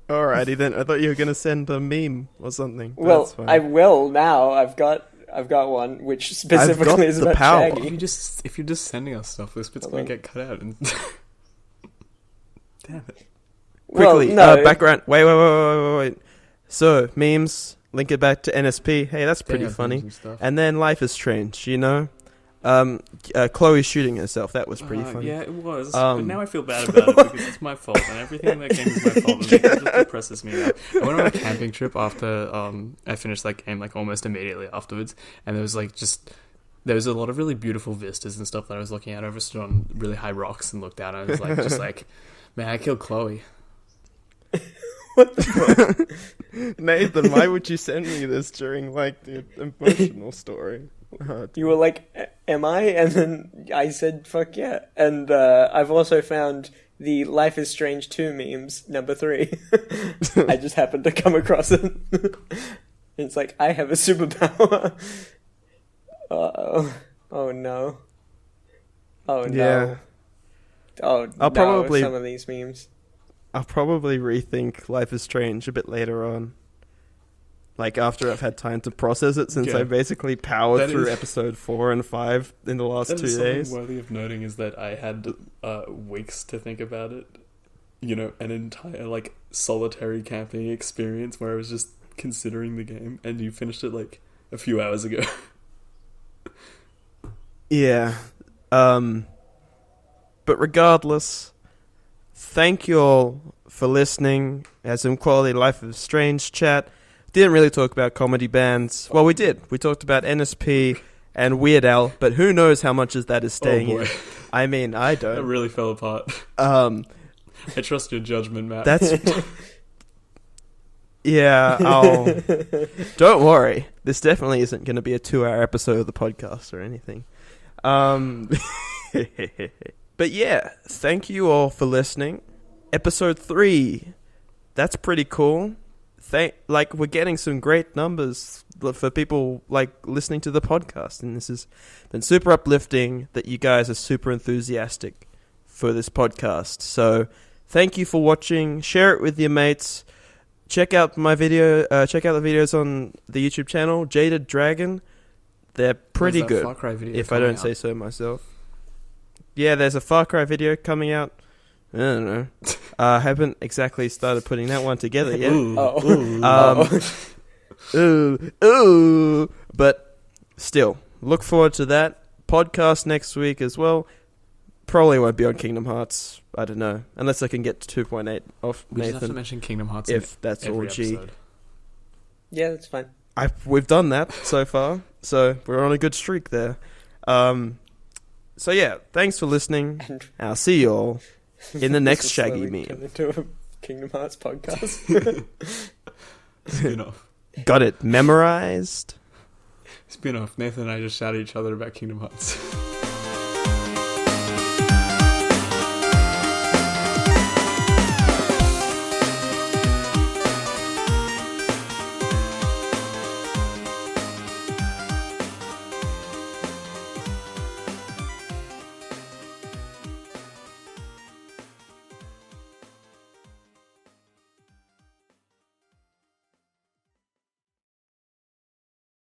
Alrighty then. I thought you were gonna send a meme or something. Well, I will now. I've got one which specifically is about Shaggy. If you're just sending us stuff, this bit's gonna get cut out. And damn it! Quickly, background. Wait. So memes. Link it back to NSP. Hey, that's pretty funny. And then Life is Strange. You know. Chloe shooting herself. That was pretty funny. Yeah, it was. But now I feel bad about it because it's my fault, and everything in that game is my fault, and it just depresses me out. I went on a camping trip after I finished that game, like almost immediately afterwards, and there was a lot of really beautiful vistas and stuff that I was looking at. I was stood on really high rocks and looked down, and I was like, man, I killed Chloe. What the fuck? Nathan, why would you send me this during like the emotional story? You were like, "Am I?" And then I said, "Fuck yeah!" And I've also found the Life is Strange 2 memes, number 3. I just happened to come across it. It's like, I have a superpower. Uh-oh. Oh no. Oh no. Yeah. Oh, I'll probably some of these memes. I'll probably rethink Life is Strange a bit later on. Like, after I've had time to process it, since I basically powered through episode 4 and 5 in the last 2 days. Something worthy of noting is that I had weeks to think about it. You know, an entire, like, solitary camping experience where I was just considering the game, and you finished it, like, a few hours ago. Yeah. But regardless, thank you all for listening. Had some quality Life is Strange chat. Didn't really talk about comedy bands. Well, we did. We talked about NSP and Weird Al, but who knows how much of that is staying in. I mean, I don't. It really fell apart. I trust your judgment, Matt. That's... Yeah, don't worry. This definitely isn't going to be a 2-hour episode of the podcast or anything. But yeah, thank you all for listening. Episode 3. That's pretty cool. We're getting some great numbers for people listening to the podcast, and this has been super uplifting that you guys are super enthusiastic for this podcast. So thank you for watching. Share it with your mates. Check out my video. Check out the videos on the YouTube channel, JadedDragon. They're pretty good, Far Cry video if I don't say so myself. Yeah, there's a Far Cry video coming out. I don't know. I haven't exactly started putting that one together yet. But still, look forward to that. Podcast next week as well. Probably won't be on Kingdom Hearts. I don't know. Unless I can get to 2.8 off we Nathan. Just have to mention Kingdom Hearts if that's all G. Episode. Yeah, that's fine. We've done that so far. So we're on a good streak there. So yeah, thanks for listening. I'll see you all in the next Shaggy Meme. Into a Kingdom Hearts podcast. Spin-off. Got it memorized. Spin-off. Nathan and I just shout at each other about Kingdom Hearts.